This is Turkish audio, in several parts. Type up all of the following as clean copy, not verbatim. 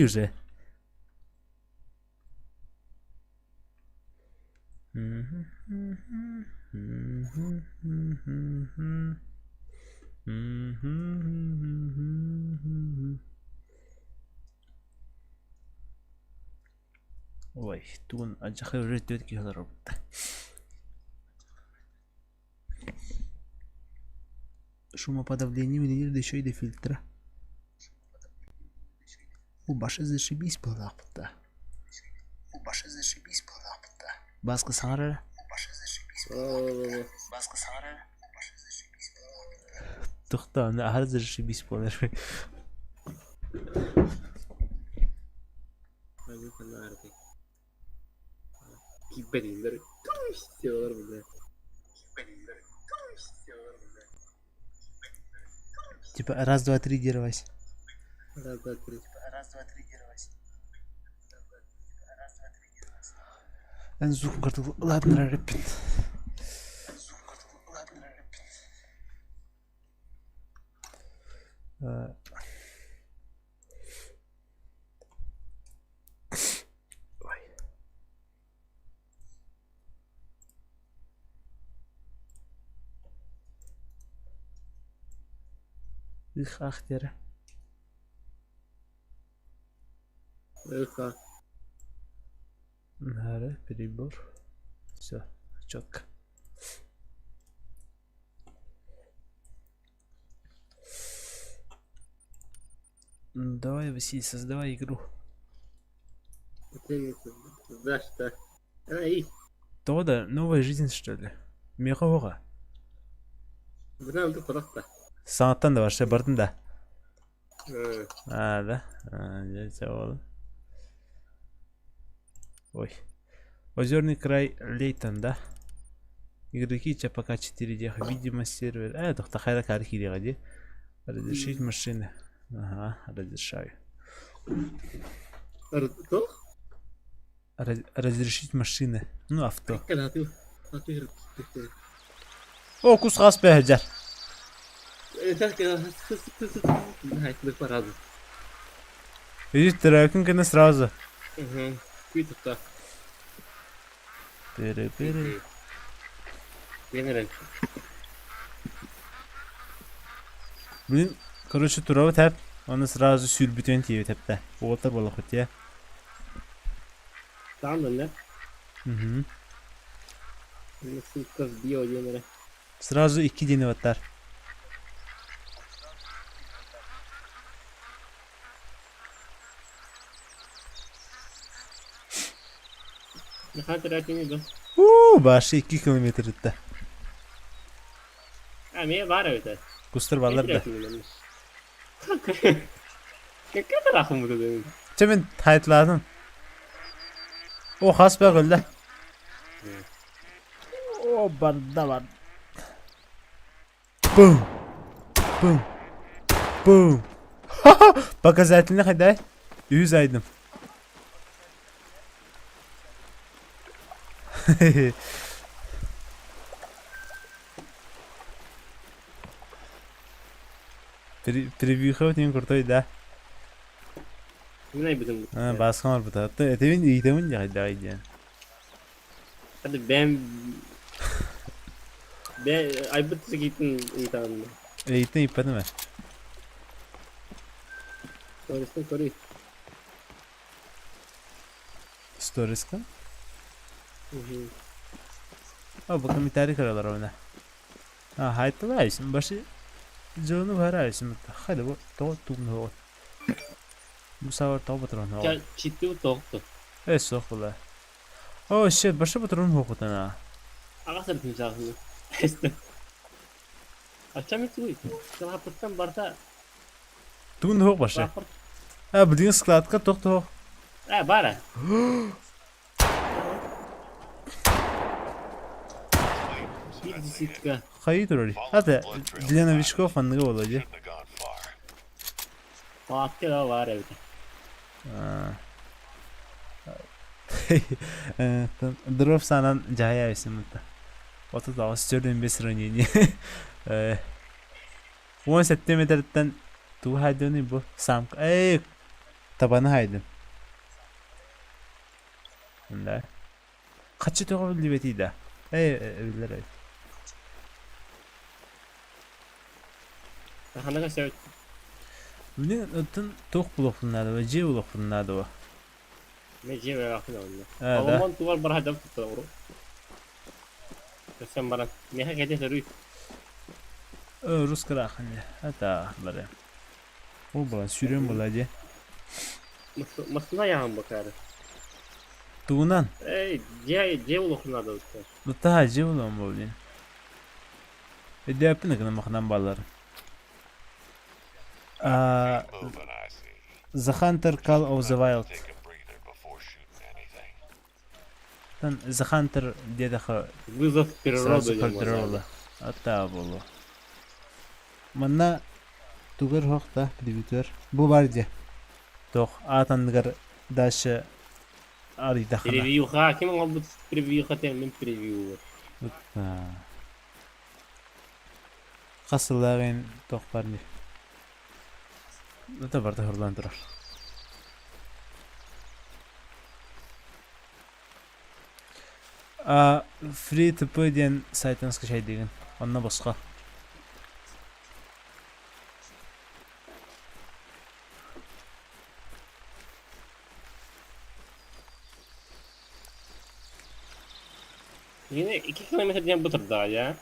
уже. Ой, тун ажахай уже тетки хазарбытта. Шумоподавление менее еще и до фильтра. У баши зашибись плавапта. Баска сара. Баска сара. Тухта, на ахар зашибись плавер. Кипелиндер. Типа раз, два, три дервась. Раз, два, три. Звук карту. Ладно, репит. Их ахтера. Нара, перебор. Все, четко. Давай, Василий, создавай игру. Да, что? Ай, Тода новая жизнь, что ли? Мехова. бuna oldu kulakta. Sanattan da var, şey bardın da. Да. Нельзя было. Ой. Озерный край Лейтон, да? Игроки пока 4 деха. Видимость сервер. Только хайда кархи дега. Разрешить машины. Ага, разрешаю. Что? Разрешить машины. Ну, авто. Канаты. О, кусгас бехджар. Так, паразы. Видишь, трекинг сразу. Угу. Квиток-то. Пере. Блин, короче, турова тап. Он сразу сюрбитен тиви тапта. Уолаттар было хоть я. Там, да? Угу. Сука, сбил один. Сразу 2 дени ваттар. Başı 2 kilometrede. Ne var öyle? Kustur ballar da. Ne kadar akım bu dedim. Çemin taytladın. O has be gölde. O barda var. Boom. Boom. Boom. Показательно хай 100 aydım. Превьюхав тем крутой, да. Ne bileyim. Басқан var bu tarafta. Etemin iyitemin ya haydi. Hadi ben aybıtı gittin imtihanına. Eğitim ipadı mı? Sonrasında koruyor. Stories kan? Bakın bir tarih aralar ona. Haydi var isim başı canı var isim. Hadi bu tuğum. Bu sefer tabi patron. Ya ciddi bu doğdu. Soğuklar. Oh shit, başı patron hokutan ha. Ağasır timsahını. İşte. Açam itu. Setelah pertama barda. Tuğun hok başı. Bugün sklatka toktu hok. Bara. Hayır durur. Hadi Dilena Vişkov anlığı olacak. Vakti de var evde. Дров санан жая есімді. Оты дауыс жүрден бес ронені. 10 сантиметрден ту хайдыны бұл самка. Tabanı haydim. Bunda. Kaçı toğu libeti de. Evliler evet. Sana kaç evet. Bunun ötün tok blok bunlarda ve C blok bunlarda o. Meciye ve akıl onunla. Ha da. Alman duvar bara hadam tuttu oğru. Sen bana ne hak ede soruyu. Rus kırakın ya. Hatta böyle. O bana sürüyorum bulaca. Masına yağın bakarı. Tuğunan. C ulukuna da usta. Lütfen hacı bulan bu bilin. De yapın da kına bakınan balları. The Hunter Call of the Wild. The Hunter diye de Вызов природы. природа. Hatta bolu. Mana tugar hoq da previewer. Bu barca. Toq atandıgar daşı arı da xana. Превью хаким oldu preview hatem min preview. Qasılağın toq barni. Da barda hırlandırar. Free to play diyen saytınızga şey deyin. Onunla başka. Yine 2 kilometreden bu turda ya.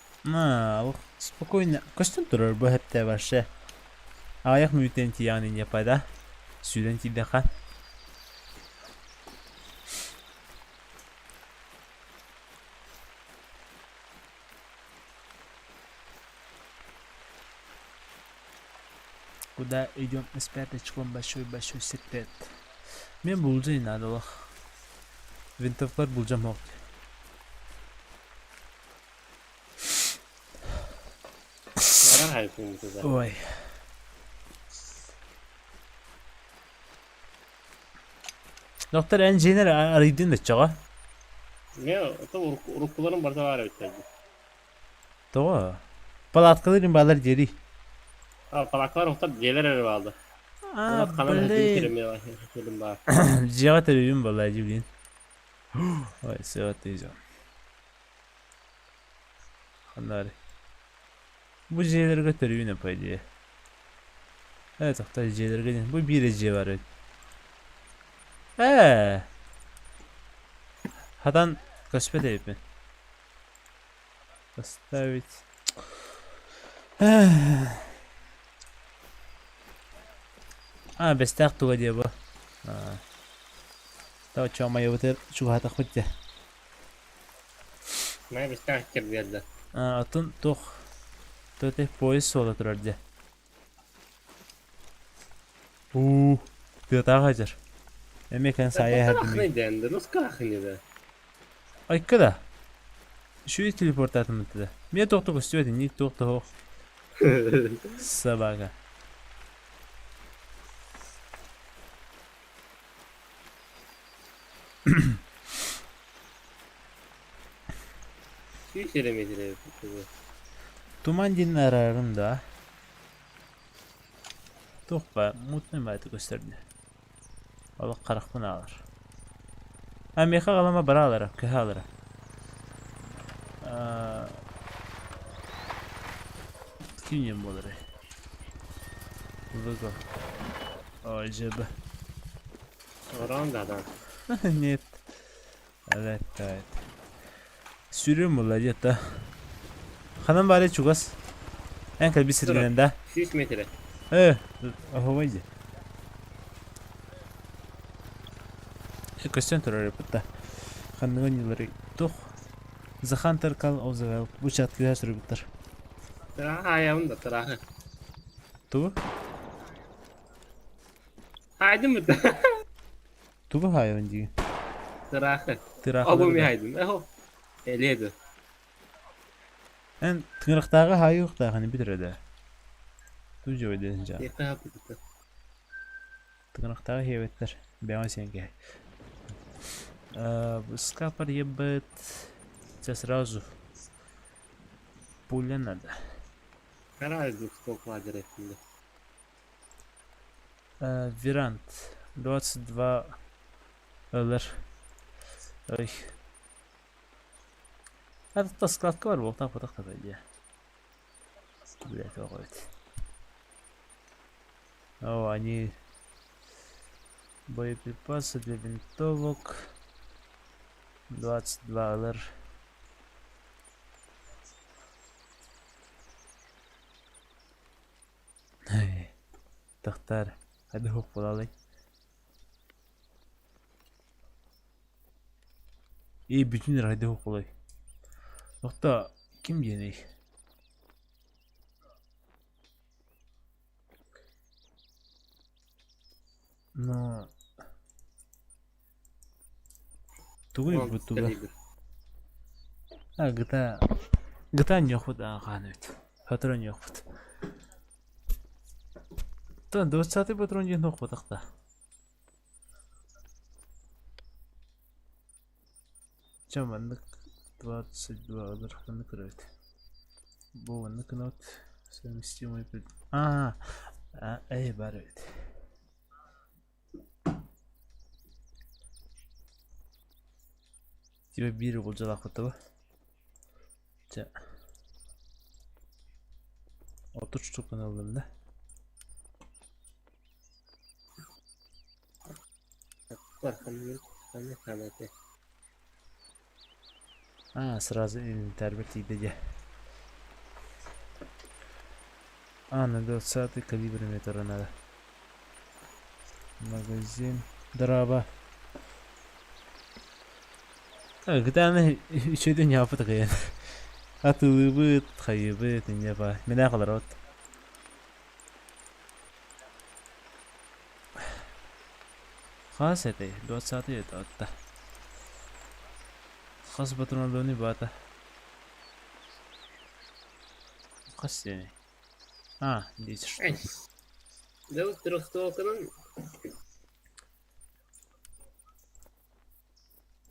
Spokojnie. Koştum durur bu hep de var şey. Ayak mütenti yani yapayda. Studenti de kan. Куда идем с пяточком большой секрет. Мен bulacağım надо Allah. Винтовкар bulacağım yok. Yarar hayfım bu da. Oy. Doktor engineer araydın da çağa. Ne o da urukkuların barda var evet. Doğru. Palatkaların bağlar geri. Palaklar orta gelir evi aldı. Böyle. Var. Cihat arıyorum vallahi ciblin. Oy sevat diyeceğim. Kanlar. Bu C'leri götürüyor ne paydı. Evet doktor C'leri götürüyor. Bu bir C var. Hadan kaçma deyip mi? Поставить. Бестак туга diye bu. Tahu cuma yavuter şu hata kutya. Ne bir takdir verdi. Atın toh. Tote polis sola turardı. Diyor daha hacer. Emekan saya hadim. Ne dendi? Nasıl kalkın da? Ay kada. Şu teleport atımı da. Niye toktuk istiyordu? Niye toktu ho? Sabaga. Şu kilometre. Tuman din ararım da. Tokba mutluyum bayatı gösterdi. Allah karakını alır. Meka kalama bara alırım. Keha alırım. Kim yem olur? Vıgo. Acaba. Oran da adam. Net. Evet. Sürüyorum olacak da. Hanım bari çugas. En kalbi sirginin de. 100 metre. Havaydı. Question terör yapıtta. Hanımın yılları tuh. The Hunter Call of the Wild. Bu çatkıya sürü bitir. Teraha ayağım da teraha. Tu? Haydi mı? Tu bu hayvan diye. Teraha. Teraha. Abu mi haydi? Eho. Eliydi. En tınırıktağı hayı yok da hani bitir öde. Tu cevap edin canım. Yeka yaptı. Tınırıktağı hevetler. Ben sen gel. Скапар ебет. Це сразу. Пуля надо. Herhalde skok vardır hepsinde. Вариант. 22 alır. Ой. Это складка var bu. Так вот böyle. Блять, охоть. О, они боеприпасы для винтовок. 22 alır. Tahtar. Hadi hop bulalım. İyi bütün lira hadi hop bulalım. Nokta kim yeni? No. Tuğu bu tuğu. Ha gıda. Gıda yok bu da kanıt. Patron yok bu. Tamam 4 saati patron yok bu da. Çamanlık 22 alır kanı kırıt. Bu anlık not совместимый пред. Ey barıt. Тебе бiri olacak hatta. Ça. Otur şu kanalında. Var kanı kanatı. Сразу интербет идея. На 20 калибр метра надо. Магазин. Драба. Гитаны şeyden yaptık yani. Atılıbı, kayıbı, dinleba. Mene kadar ot. Khas ete, 4 saat yedi otta. Khas patronluğunu bata. Khas yani. Здесь что? Да вот трехстолкадан.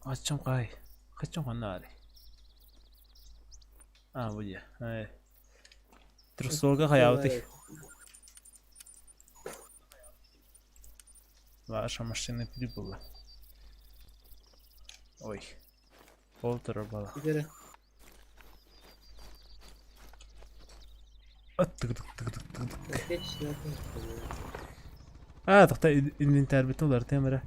Açım kay. Kaçım kanari. Bu ya. Трехстолка hayatı. Ваша машина прибыла. Ой. Полтора балла. Такта инвентарь битулар темера.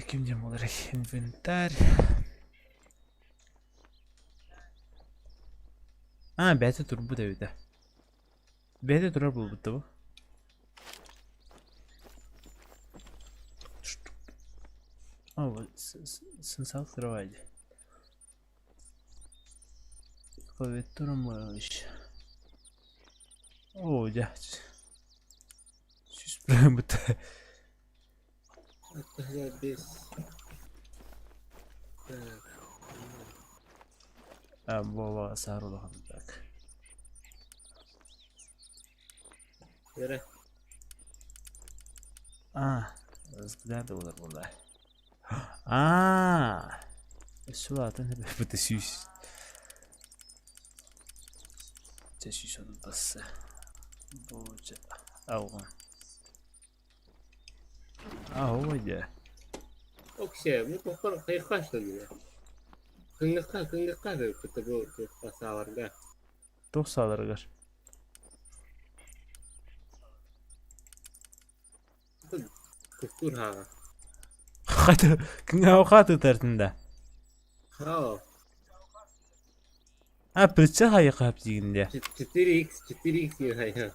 Kim diyeyim olarak inventar. Bete tur bu devide. Bete tur bu bu. Сенсал срывайте. Клавиатура мышь. Дядь. Сейчас прям это. Это без. Бова сару так. Yere. Взгляды olur burada. Şu zaten hep bu da süs. Süs onun bası. Bu avun. O ya. Okey, bu kokar kayıkaştı diyor. Kıngıkka da kötü bu pasavarda. Çok sağlar gar. Kukur ha. Hadi, kıngav katı tertinde. Pırça hayı kapcığında. 4x diyor hayır.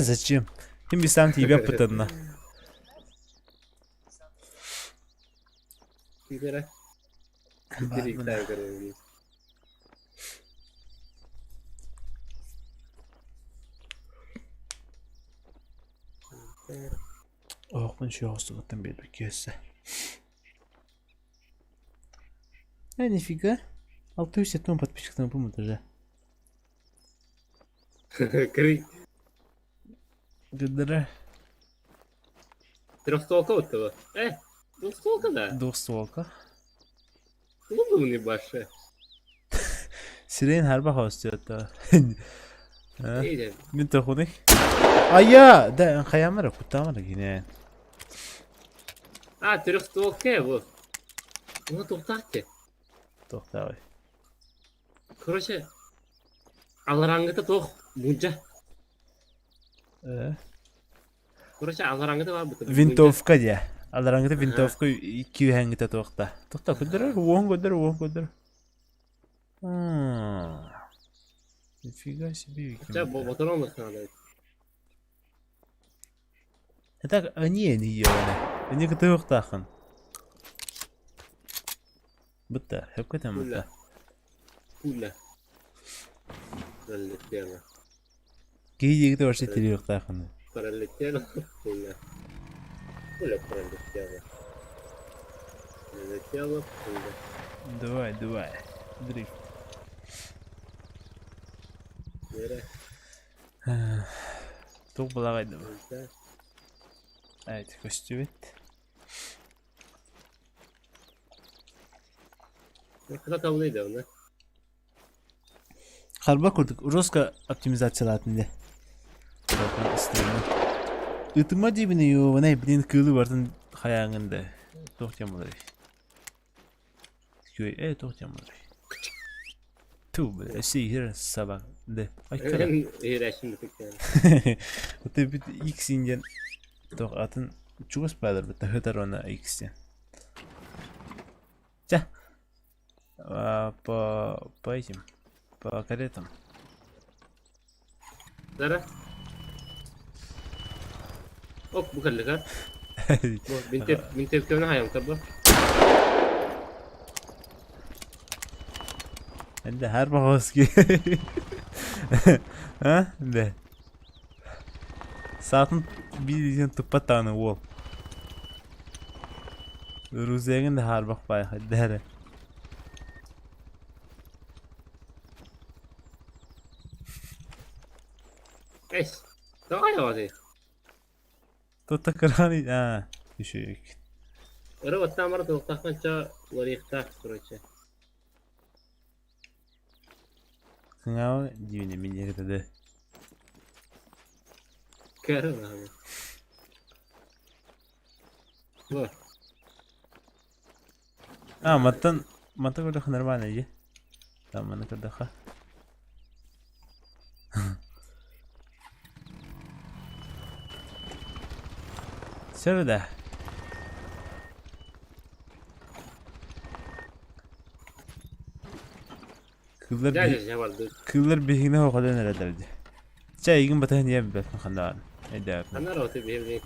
Zачем? Kim bir sen tibi yapıtınla. Sigara. 4x aygarıyor. Ben şu hastalıktan bir kesse. Нифига. 650 тонн подписчиков на пуму даже. Крик. Гдра. Трехстолка вот того. Двухстолка, да? Двухстволка. Ну, не больше. Сирен harba host ya da. İyi de. Min takhuni. Aya da kayamara kutamara yine. Ha Türk soğuk ya bu. Bunu toktaktı. Tohtağı. Короче, алараңгыты тох bunca. Короче, алараңгыты var bu. Винтовка diye. Alarangıda винтовка 2 hangita tohta. Tohta kudur, won kudur. Nifига себе. Ya bu motor olmasın abi. Так, они не ебаны. Они готовы тахын. Бутта, hep kötü mü? Pula. Ralletiano. Geydi de orası tiri yok tahın. Ralletiano. Pula. Pula ralletiano. Ralletiano. Pula. Давай. Дрифт. Nere? Çok balağaydı bu. Evet, koştu. Ne kadar tavlıydı onlar? Harba kurduk. Roska optimizasyonatında. Bakın istedim. Itıma dibine yo, ne bilin kılı vardı hayangında. Tohtiyam olur. Köy, tohtiyam olur. Tu, sihir sabah de. Ay kara. İğreşim dedik yani. O da bir X ingen. Toh atın çok spader bitti. Höter ona X ingen. Çah. По этим, по каретам. Zara. Ok bu kaldı kan. Bu bin tepkimine hayal tabi. Ende her bakos ki. Ha? De. Saatin bir tıpa tane wol. Ruzegin de her bak bay dere. Eş. Daha ya var. Totta kırani ha düşüyor. Öyle vatandaşlar da toktakmanca varıkta короче. Kınav dibine minye de. Karın abi. Bu. Matan udah nirvana aja. Taman kedaka. Şurada. Kıllar bihine o kadar nerelerdi. Çay gün batı niye bir betme kandan. Ede. Ana roti bir.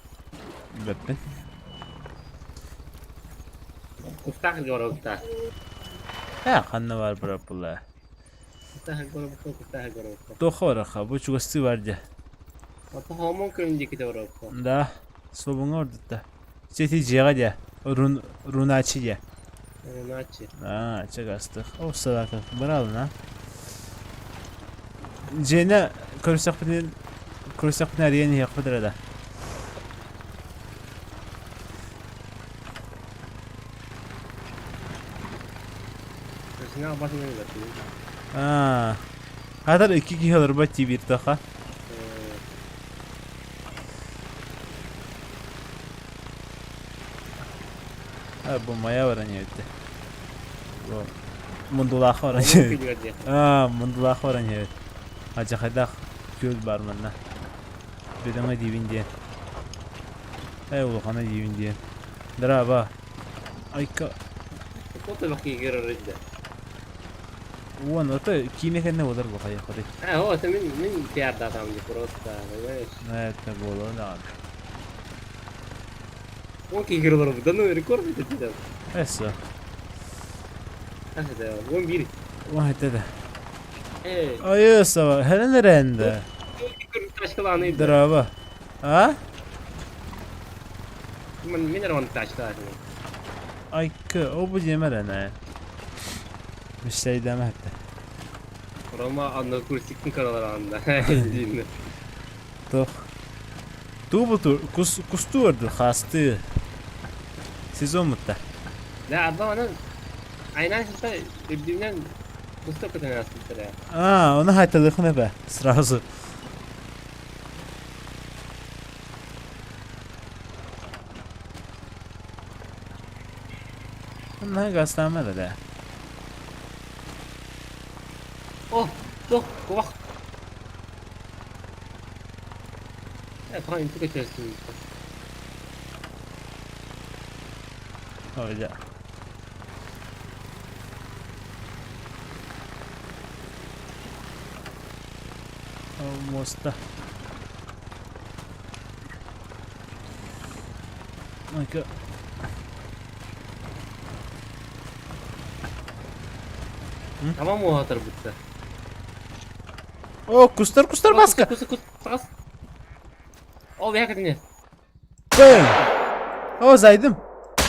Betme. Kustak gorokta. Ha kanna var bırakıla. Kustak gorokta. Tohora bu çuğası vardı. Ata homon köyündeki de gorokta. Da. Slobun orada da. TJAY ya. Runaçı ya. Runaçı. Çagastık. O salaka. Bravo lan. Jene kursak bir arayeni yapıdır da. Sina abatını yapıyor. Hadar 2 kişi olur bacı bir daha. Bu maya var hani öte. Bu mundulak var hani. Mundulak var hani. Acı kadak köl var manna. Bedeme dibin diye. Ulukana dibin diye. Draba. Ayka. Foto bakıyor görürüz de. Ulan orta kine kendine olur bu kaya kore. O min piyar da tam di prosta. Evet bu olur ne? O ki görülür bu da ne rekor mu dedi? Essa. Hadi o bir. Vay dede. Ay sava. Hele nerede? Taşkalanıydı. Draba. Ha? Min ron taşkalanı. Ay ki o bu cemere ne? Bir şey demedi. Roma anla kursiktin karalarında. Doch. Du bu kustu vardı hastı. Sezon mutta. La adam aynen işte birbirinden kustu kadar aslında ya. Onu haytalık ne be? Sırası. Bunlar gaslamadı da. Oh, dur, kovak. Ya tamam intik açarsın. Öyle. Almost da. Like Tamam mı УОЛАТТар bitti? Oh, kustur baska. Kus. Bas. Oh bir hakikaten. Bang. Oh zaydım.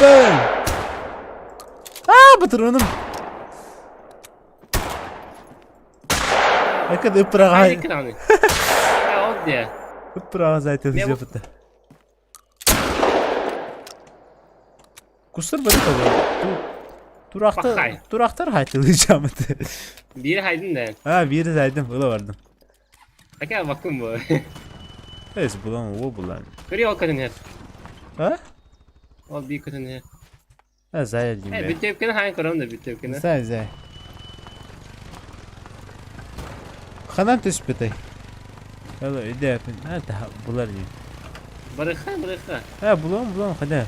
Bang. Batırınım. Hakikaten ıpırağı. Haydi kranı. Ya oldu ya. Ipırağı zaten Ne bu? yapıtı. Kustur bari tabii. Duraktar haytılacağım. Bir haydın da. Ha bir zaydım. Bula vardım. Bakın bakın bu. Neyse bulan o bulan. Görüyor o kadın her. Ha? O bir kadın her. Ha zaydım Hey be. bir tepkini hangi koran da bir tepkini. Zay. Kanan tüspütey. Yalla ide yapın. Ha daha bular ya. Bırakha. Ha bulan hadi.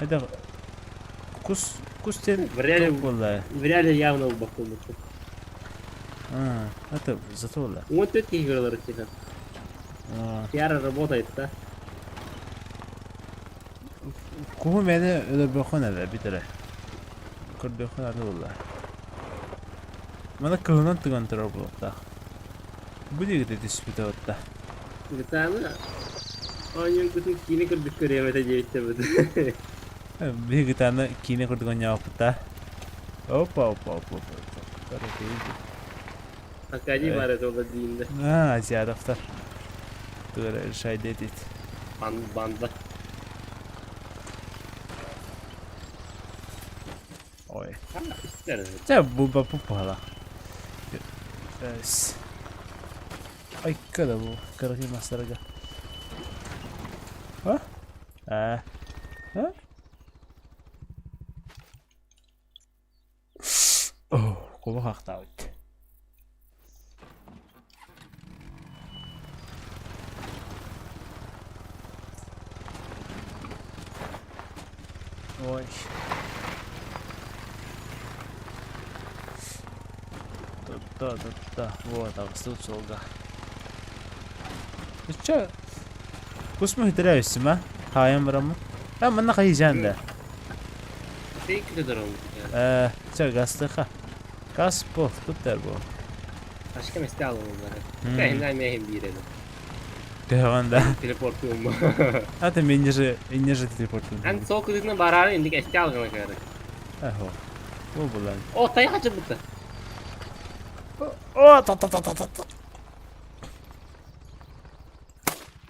Hadi. Kus sen. Vallahi. Вряд ли явно в боку. Ha, это зато вalla. Вот эти игры растет. Пиар работает, да? Kuhu beni öyle bakana da bir tane. Kır bakana da valla. Bana kılından tıkantıra bulukta. Bu diye de dispüte hatta. Gitana. Oyun kutu kini kırdık görüyor meta cevizde bu. Bir tane kine kırdık onu yaptı. Hoppa. Karı değil. Hakikaten var ya orada diyinde. Ha, ziyadaftar. Dur, şey dedi. Banda. Oy. İsteriz. Ya bu pahala. Yes. Ay kada bu. Karaki masaraga. Ha? Ha? Oh, kova hakta bitti. Oy. Да. Вот, тут солга. Че? Кусму хитряюсь, ма? Хаям раму. Мана хайжанда. Tekli durum. Yani. Че, гастыха. Gaz bol, tutar bu. Başka mesleği alalım bunları. Behinden meyhem bir yerim. Devanda. Teleportuyum. Hadi menjeri teleportum. Ben soğuk kızına bararı indik eski algına kadar. Aho. Bu bulan. O tayı kaçır bıktı. Oh, ta.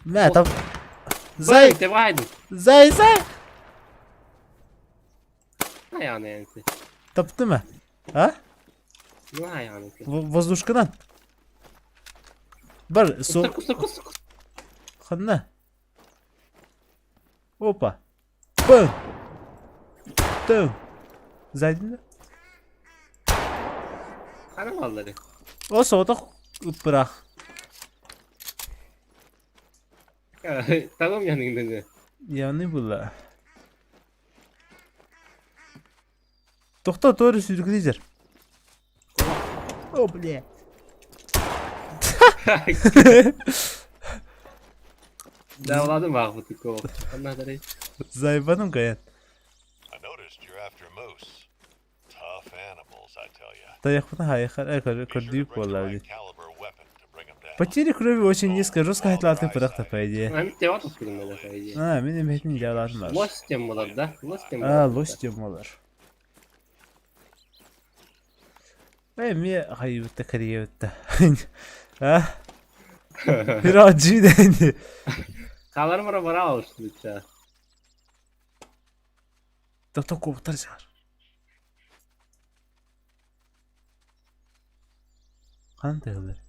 Ne tam? Zay. Te vaydın. Zay. Ayağını yenisi. Taptı mı? Ha? Ne ayağını yenisi? Воздушкадан. Бар, сол. Kustur. Ханна. Опа. Бам. Тым. Зайдın mı? Hanım malları. O soğuda bırak. Tamam yanında. Yani bulla. Toxta doğru sürükleyecek. Oh bля. Davladım bak bu tıkı o. Allah da reis. Zayıfanım gayet. I noticed you're after moose. Tough animals, I tell ya. Таякпына хайхар Be sure to кырдык bring the болар. right caliber weapon to bring them down. Потери крови очень низко, жестко хайлатын пыракта по идее. Ben bir cevap tutuyorum ben de sayıcı. Benim hepim cevaplarım var. Loş sistem bular da. Loş sistem Loş diyorum olur. Mi hayıvıtta kariyevıtta. Ha? Hiracı dendi. Kalarım ara alıştı bıçağı. Doktor kurtaracak. Kan tığılır.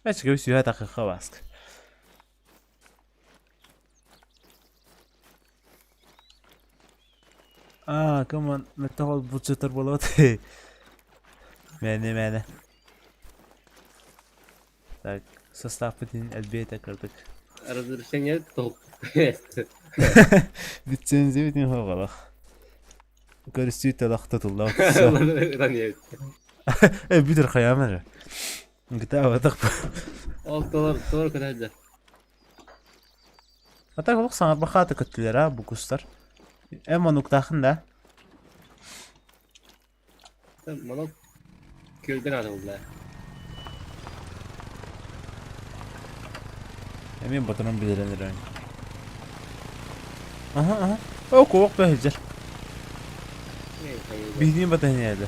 Açık bir süre dakika bask. Kaman metahol bu çıtır bulut. Mene. Так, состав için elbette kırdık. Разрешение топ. Bitsenze bitin hoğalak. Görüstü talak tutuldu. Raniyet. Bitir kıyamır. Gita vatak. Dolar kadar da. Hatta oluk sana bakatı kötüler ha bu kuşlar. Ama noktahında. Bana köyden aldılar. Emin batının bilenir oyun. Aha. O kovuk behecir. Bildiğin batın yerde.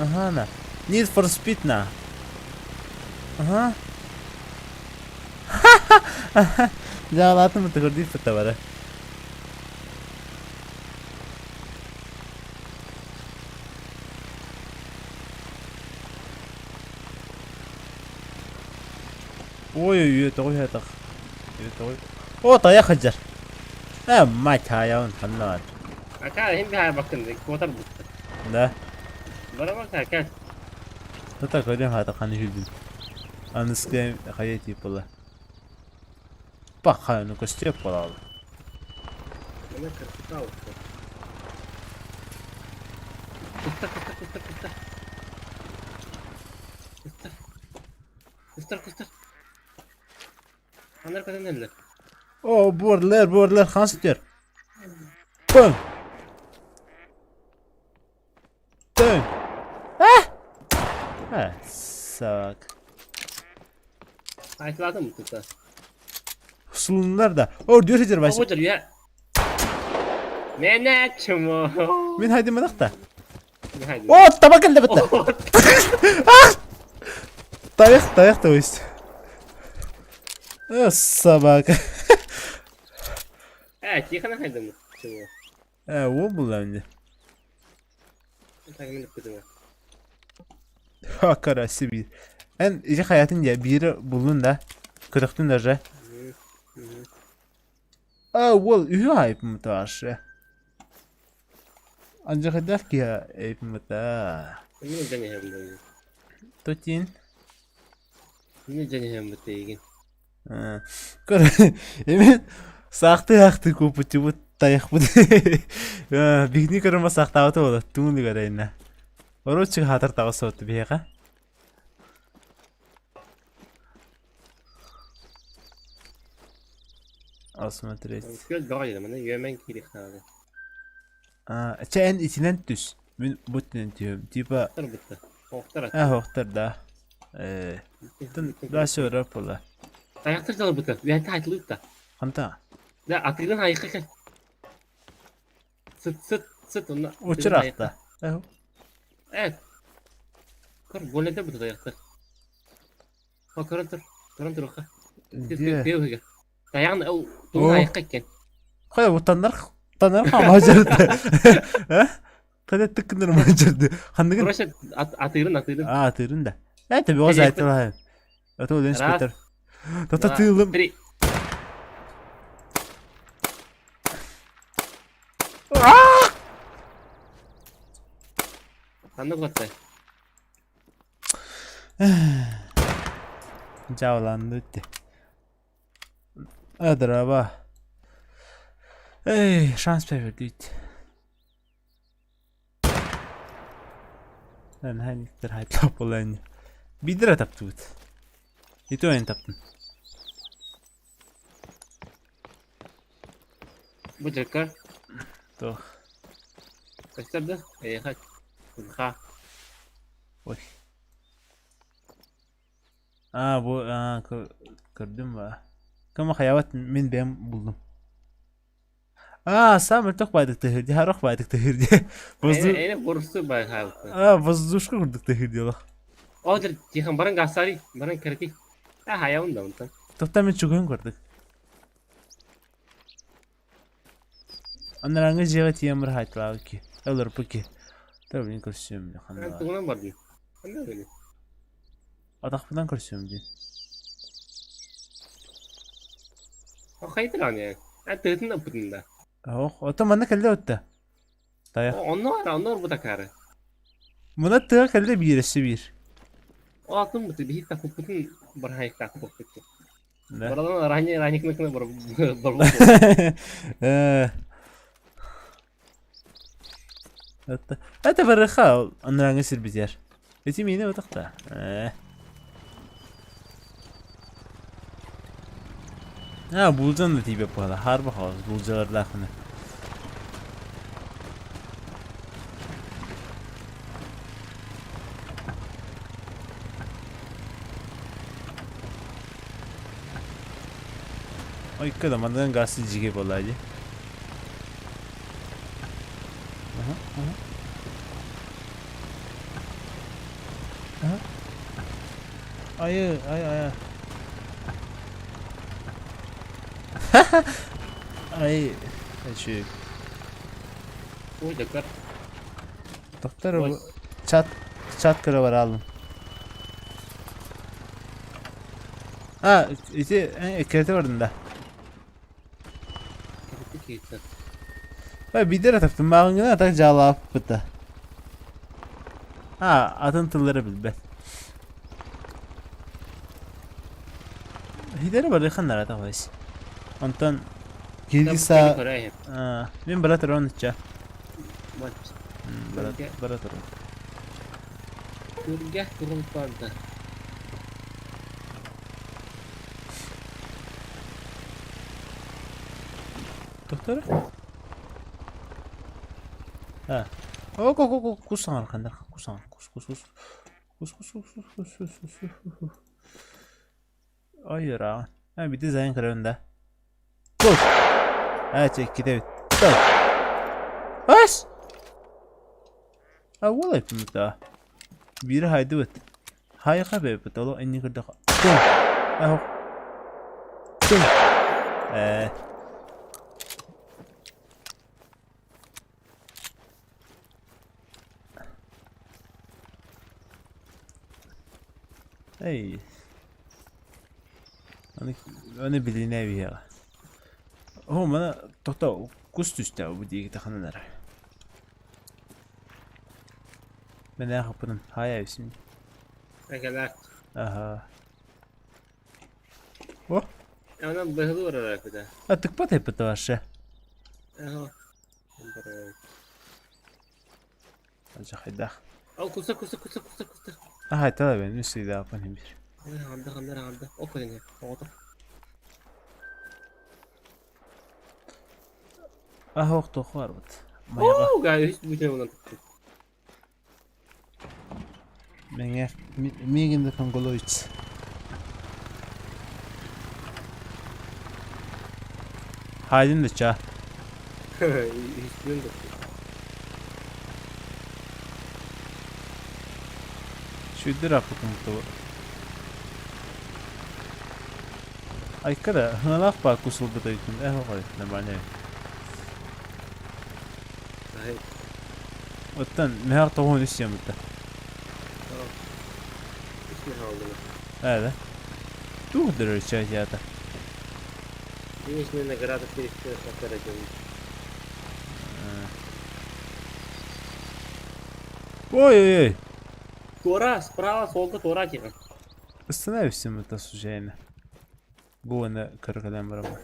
Aha na. Need for speed na. Aha. Jalatı mı tıkır deyip fıtta var. Oy toy hatak. Toy. O taya hajar. Ma çayaun kanlar. Akar hem bir haya bakın. Kotar bu. Da. Bana bak akar. Hatta koyduğum hatak hani hüldün. Anıskı hayati yapılı. Bak hayını koştu yapılı abi. Bana kırıkta oldu. Kıstar. Anlar kadar neler? O borlar kan sütüyor. Bum. Dön. Ha, sak. Ayıtladın mı kıstar? Sulunlar da. O diyor hıcır başı. Odur ya. Ne çumu? Min haydi mıdık da. Haydi. O tabak elde bitti. Dayak da o işte. Sabak. Evet, yıkana haydi mı? Çumu. O bulandı. Takımını kuduma. Hakarası bir. En iyi hayatınca biri bulun da. Kırıktın da re. Ühü ayıp mı taşı? Ancak eder ki ya ayıp mı ta? Ne canı hem böyle. Totin. Ne canı hem bu tegin. Kır. Emin. Sahtı kupucu bu tayak bu. Bigni kırma sahtı avto olur. Tümünü göreyinle. Oruç hatır tağısı otu bir yaka. Asmatret. Göz bağlı mı? Yemen kiri kaldı. Çen içinden düz. Ben butlen diyorum. Tipa. Oktar bitti. Oktar. Oktar da. Daha sonra pola. Ayaktır da bitti. Bir hata aytılık da. Hanta. Da atılın ayıkı. Sıt onunla. Uçurakta. Evet. Kır bolede bitti ayaktır. Karın dur. Diye. Dayağın o tuğla ayıkken. Koy bu tanlar amacırdı. Kada tıkınır amacırdı. Handıgın. Burası atırın. Atırın da. Tabi o zaten var. Atı olan speter. Tatılım. Sandık battı. Cavlandı etti. Adır abi. Şans verdi. Ben hangidir hayat olan. Bir lira taptı bu. İti oyun taptın. Bu cekar. Doğru. Kaçtırdı. Hadi. Ha. Oy. Bu kırdım mı? Kama hayavat min ben buldum. Samir tok baydık tehirdi. Harok baydık tehirdi. Ene borusu bay hayatı. Bozduşku kurduk tehirdi Allah. Odur cihan barang gasari, barang kerki. Hayavun da ondan. Tokta min çukuğun kurduk. Anlaranga jegat yamır hayatla ki. Olur peki. Tabii kurşum. Ben tuğunan vardı. Ben de öyle. Adakpıdan karışıyorum diye. O kaydı lan ya. Ben tığıtın da pıtında. Oh, otomanı kelle otta. Dayak. Onlar bu da karı. Buna tığa kelle birisi bir. O altın bıtı bir hit takıp pıtın barhayık takıp pıtı. Ne? Buradan ranyık mekine barbu. Hatta barıqa anranga sirbiter. Eti meni otakta. Ha bulcan da tibe pala. Harbi xalq bulcalar laqını. Ay kadam andan gazı jige bolaydı. Ay. Ay. Şu Oy dakar. doktor bu çat kara var alın. Ha, iti ekrete vardı da. Ben bir de ataktım. Ben gene atak cevap bıta. Ha, atıntıları bil ben. Hidere var yakınlar atak var. Ondan gelirse ben bırakır onu içe. Bırakır onu. Kurgah turun vardı. Doktor? Ha. O kusan arkanda. Kus. Hayır ha. Ha bir de zayn kırığında. Kus. Ha çek gidelim. Dur. Bas. Ha valla yapayım daha. Biri haydi bit. Hayka be bit. Allah enni kırdı. Dur. Ha. Dur. Hey. Onu bildiğin evi ya. O bana doktor kus düştü bu diye takınırlar. Ben ne yapayım? Hayır şimdi. Pekala. Aha. Oh. Ona bahılı var arada. Atık pat hep var şey. Aha. Acak edah. Al kusa. Aha tabii ben üstü de yapayım bir. Aldı. O kadar ne? Oldu. Ah ok var bu. Oo, gayet hiç bu şey olan. Menge migin de kongolo iç. Haydin de ça. Hiç bilmiyorum. Şu dir apıkım to. Ay kada hınak bak kusuldu da yükün. Hayır ne var ne. Hayır. Ottan mehak tohum istiyorum da. İsmi aldı. Evet. Tu dir ça ya da. Денежные награды перестают оперативно. Ой. Тора, справа, солда, Тора тихо. Остановимся мы то случайно. Было на крокодилем барабан.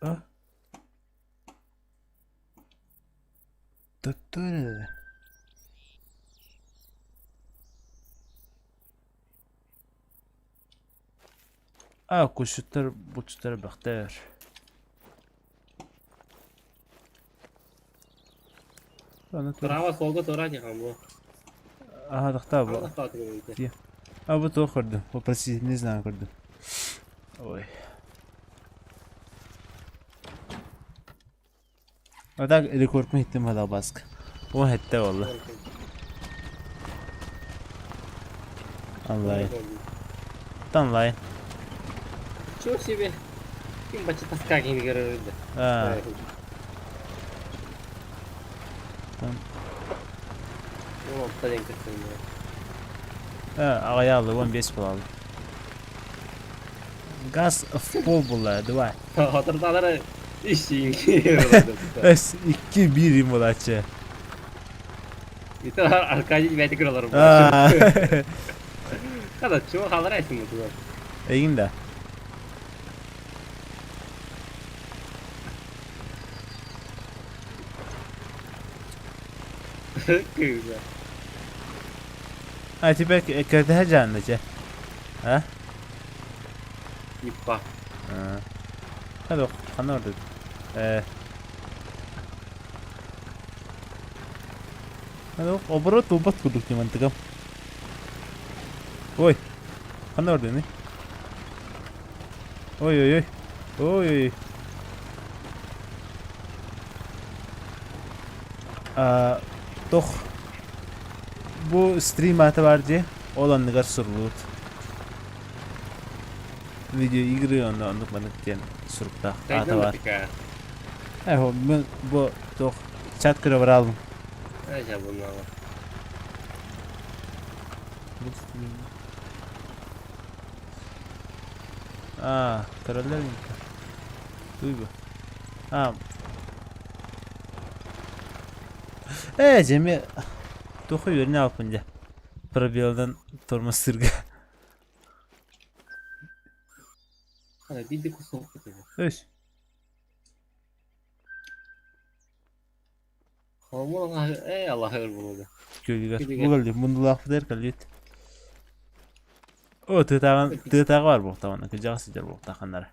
А? Та-та-да. А, кuşutlar, buçutlar bakter. Справа, солда, Тора тихо. Ага, дохта bu. Bu. А вот то kırdım. Попроси, не знаю kırdım. Ой. Adak rekord mu hittim hala baskı. O hette valla. Allah'ım. Tanlayın. Чего себе? Kim başı taska gibi görürdü. Ha. 16'da denk getirdim ya. Ağaya aldı 15 pul aldı. Gaz futbol bulladı var. Hatırdaları işin. Es 2-1 bulaçı. Bir tane arkadaşı beni kırılırım. Aa. Kadar çoğu kalır ayısın bu tuğla. Egin de. Güzel. Hadi belki kırdı canlı ce. Ha? Yippa. Hadi kan orada. Hadi obro tobat kuduk cuman tegam. Oi. Kan orada ne? Oy oy oy. Oy oy. Doch. Bu stream atı var diye olan negar surlut. Video igri onda onduk bana diyen surukta atı var. Bu doch chat kırı var aldım. Neyse bunlar var. Karalar mı? Duy bu. Cemi dokuyor ne yapınca. Probiyaldan torma sırgı. Hadi bir de kusur kutu. Öş. Aman Allah hayır bunu da. Gölger. Bu geldi. Bunu lafı der kalıyor. O tığtağı var bu tamam. Kıcağı sıcar bu takanlara.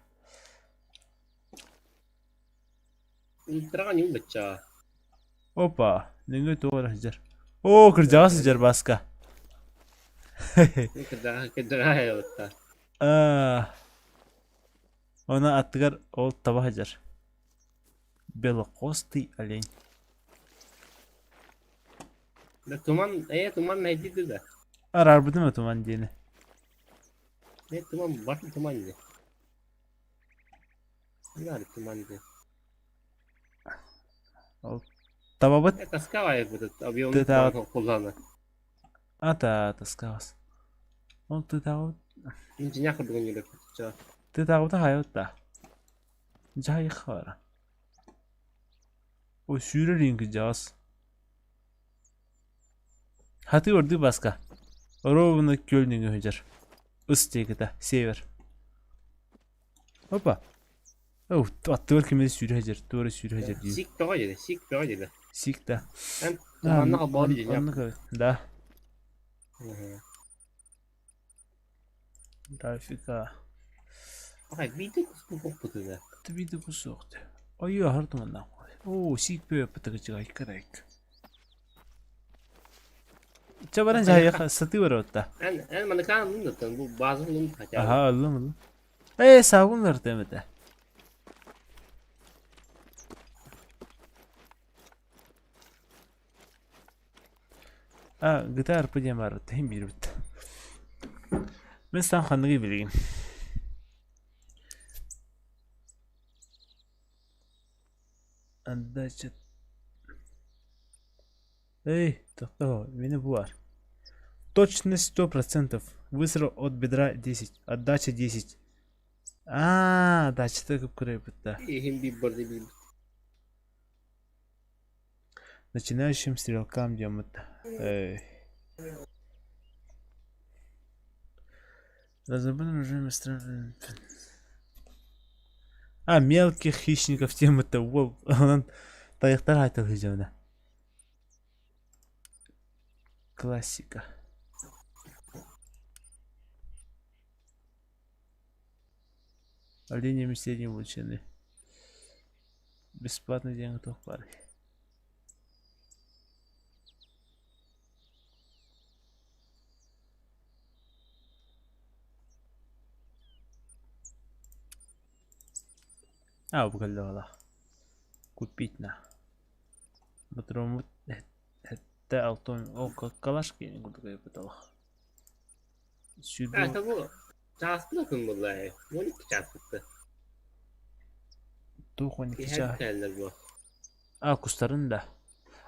İntiran yok bıçağı. Hoppa. Ne doğru sıcar. Oo kıcağı sıcar başka. Kıdağa hayır. Ona attıgar o tava hacar. Belokosti alень. Tuman neydi de. Arar bu değil mi tuman diyeni? Ne tuman var tuman ne? Ne var tuman ne? Tava bat. Taska var ya burada. Abi onu kullanır. Ata taskavas. O tığtağı. İncinya kırdığın gibi bıçağı. Tığtağı da hayat da. Cahil khara. O sürerин kıcağız. Hati ordu başka. Rovunu gölünü höcer. Istekide sever. Hoppa. Oh, attır kimi sürüyor, doğru sürüyor diyor. Sik böyle, sik böyle. Sik de. Ben tumanla abone diyeceğim. Da. Grafika. Ay bir de kusur kutu da. Bir de kusuktu. Ay ya her tumandan. Oo, sik böyle pıtıkıcı kayık. Çabaran cahaya satı var orada. En manıkan bunu da bu bazı bunu kaçar. Aha anlamadım. Savunlar demedi. Gitar pajama var. Hem bir bit. Ben sen hangi bileyim. Andacı. Такого, бені буар. Точность 100%. Выстрел от бедра 10. Отдача 10. Дача так крепится. Hem bir barda bir. Начинающим стрелкам диамата. Разобран уже страны. Мелких хищников тема-то. Он таяқтар айтыл хижауна. Классика. Оленями средней величины. Бесплатный день готов пары. Обгадала вала. Купить на. Потому это алтон. О, калашки не буду говорить пытала. Сюда. Это bu. Çastı bunlar ya. Bu ne çastı? Туху не Bir кича. her geldi bu. Кустарын да.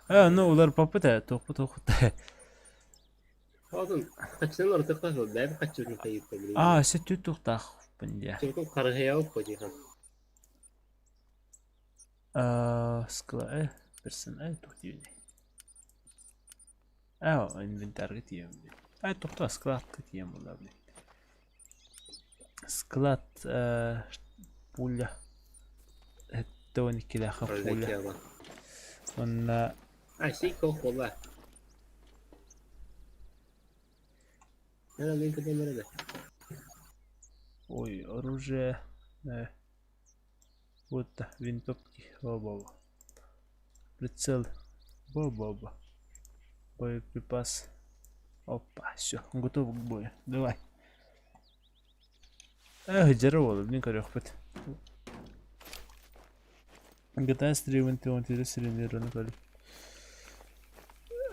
Ну улар папы да тоқпы. Oğlum kaçının ortak var o. Ben kaçırdım kayıp da bileyim. Сет тоқтақ бінде. Çünkü karıya o kocaman. Скла, персон, тоқтивне. Инвентарга тием. Тоқта складқа тием бола блин. Склад пуля. Тони килаха пуля. Он Ay şey kok valla. Nerede link edeyim nerede? ой, оружие. Вот винтовки. Оба. Прицел. Оба. Боеприпас. Опа, все, готов к бою. Давай. Здорово, блин, корёхпет. GTA стриминг ты он стрим кали.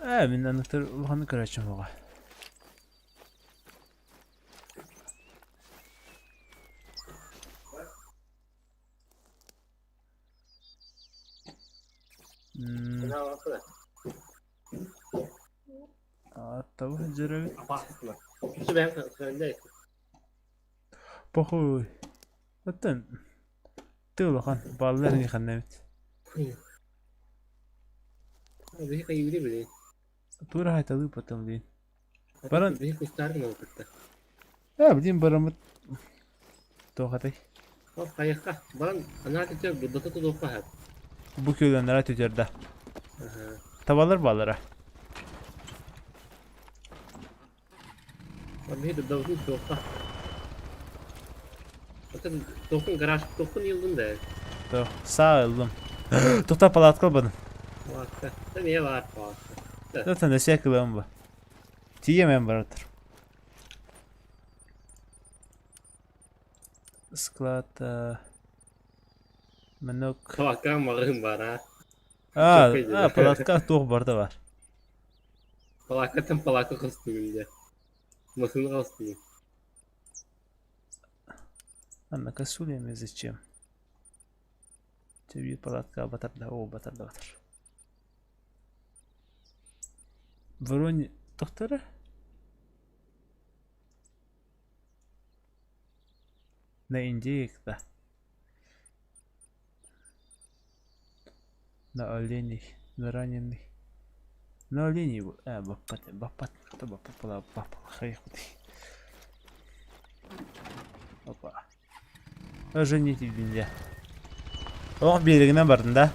Мен анықтар ұлғаны қарачым оға. Аттабы жүрі. Şu ben söyleyeyim. Похуй. Оттан. Ты ұлған, балаларын еқан нәмет. Bir şey yürü bile. Тура айталы потом дейін. Баран. Bir kustarın oldu. Білейін барамыт. Тоғатай. O kayıkka. Bana anlatacak bir dota topa hep. Bu köylenlere tüccarda. Tavalar bağlara. Bir de davul topa. Zaten topun garaj topun yıldın da. Sağ ıldım. Tohta palat kalmadın. Vakti. Sen niye var falan. Zaten de şey kılığım bu. Tiyemem baradır. Sklad. Manok. Kavakkan varım var ha. Palatka toh barda var. Palakatan palaka kostümünde. Masını kostümü. Anna kasulem zачем? Тебе палатка батарда, батарда. Воронь доктора? На индейка. На оленей, на раненый. На оленей, бапат, кто бапала, хайхуты. Опа. Жените бинде. Олық берігінен бардың да.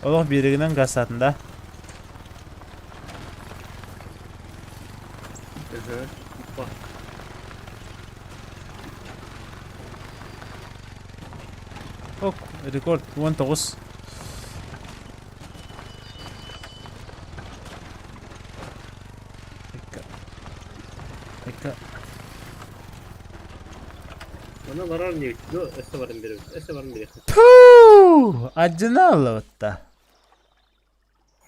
Олық берігінен қасатын да. Ок, рекорд 19. Eka. Ona varar mı? Yo, ese varım biri. Ese varım biri. Puuu! Acına Allah'ta.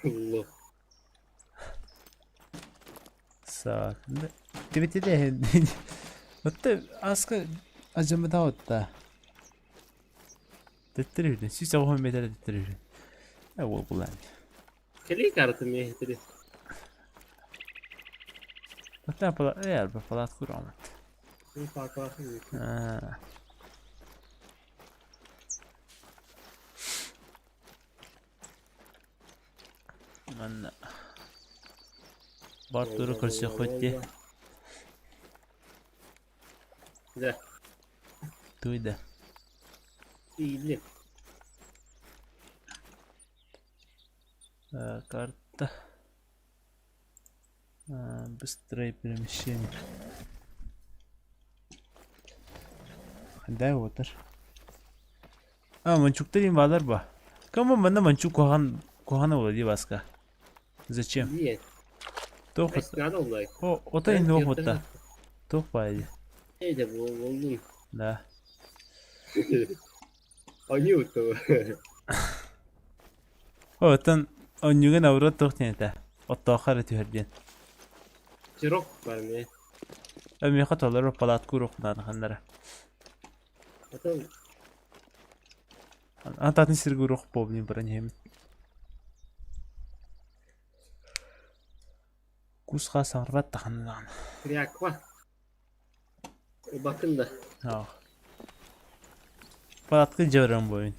Allah. Sağ. Tweet'i de. Hatta aska acımı da hatta. Tettiriyordun. Siz avham bedel tettiriyordun. Ya o kullan. Keli kartım ya hitiri. Hatta palat eğer bir palat kuramat. Bir farkı var mı? Anna. Bartları karşı koydu. Güzel. Duydu. İyiydi. Карта. Быстрое перемещение. Да, вот. Манчуктарин валар ба. Кому мана манчук кохана влади баска. Зачем? Niye? Тох. Надо olay. O da indi okutta. Тох байди. Neydi bu? Oldum. Да. Ayıyordu. Отан онюген аврот тохтенте. Оттохары түйерден. Çirok var mı? Ömü xataları palat kuruqdan xanlara. Zaten Антатын сиргуруq поблин баран hem. Kusqa sarvat tahandan. Kıyak var. Bakın da. Ha. Paratkı jevran boyun.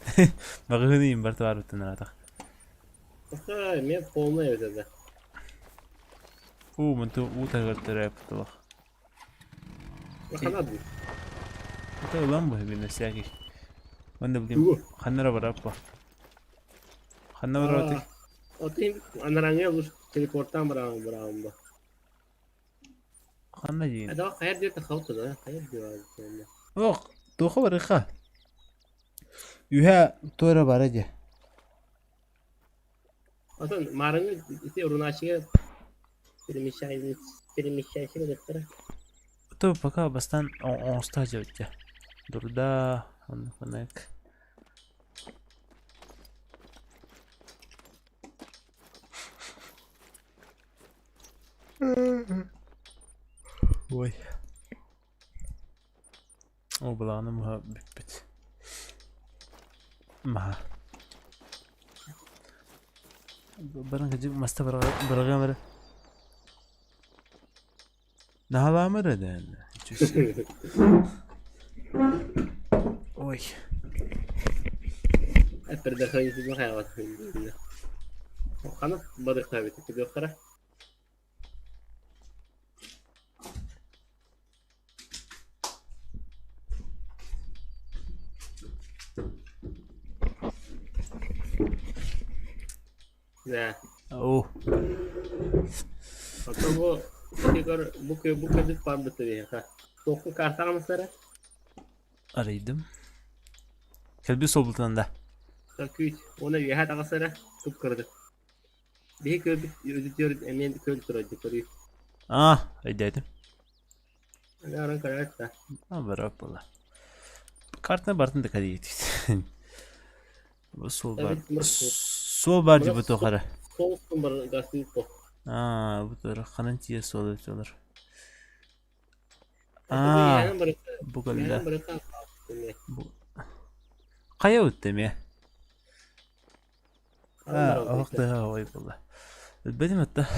Bagını imbartı var bütün atak. Bakın ne polna evde. Mentu tagartara yaptılar. Bakın adı. Ata ulan bu bir nesiyaki. Ben de bileyim. Hanlara barappa. Hanna barappa. Otayım anarangya olur. Teleporttan bırakın bu. Hanna yiyin. Hadi bak hayır diyor da kalktı da. Hayır diyor abi sonra. Yok. Doğru var ya. Yuha tora baraja. Atın marangı isi urunaşıya Перемещайся доктора. То пока бастан онстаж өтті. Дұрда оны қонайық. Ой. О, бұлағаны мұға бүкпет. Маға. Барың қажып маста бұрға мәрі. Daha mı reden? Oy. Hep bir dakika yüzüme hayal ettim. Kanat balık tabii ki doktora. Ne? Oh. Hatta bu bu kızık vardı tabii ha. Toklu kartı mı Araydım. Kelbi sobultanda. Saküç. Ona üye tağı sıra tup kırdı. Bir köy ödütüyor emin köy turacı koruyor. Ah, aydaydım. Ne aran karar da. Bırak valla. Kartına bartın da kadı yedik. Bu sol bar. Sol bar gibi tokara. Sol kumbar gazete bu. Bu taraf kanıntıya sol olur. Bu kadar. Kaya öttüm ya. Oh da oy valla. Benim hatta.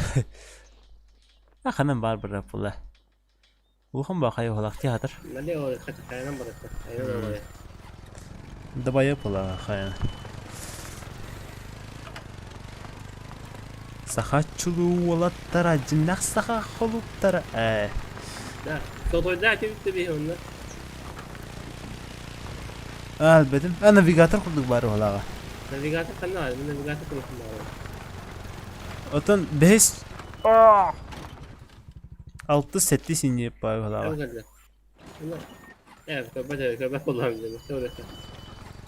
Kanım bar bırak valla. Bu kan bakaya olak tiyadır. Ne o kaçanan bırak. Aynen öyle. Da bayağı valla kaya. Sahaçulu УОЛАТТАР cinnak saha holuptara. Da. Sotoyda kimse bir onlar. Bedim. Navigatör kurduk bari valla. Navigatör kan var. Navigatör konusunda var. Otan beş. Altı setli sinye bari valla. Evet, köpek kullanacağım. Söylesen.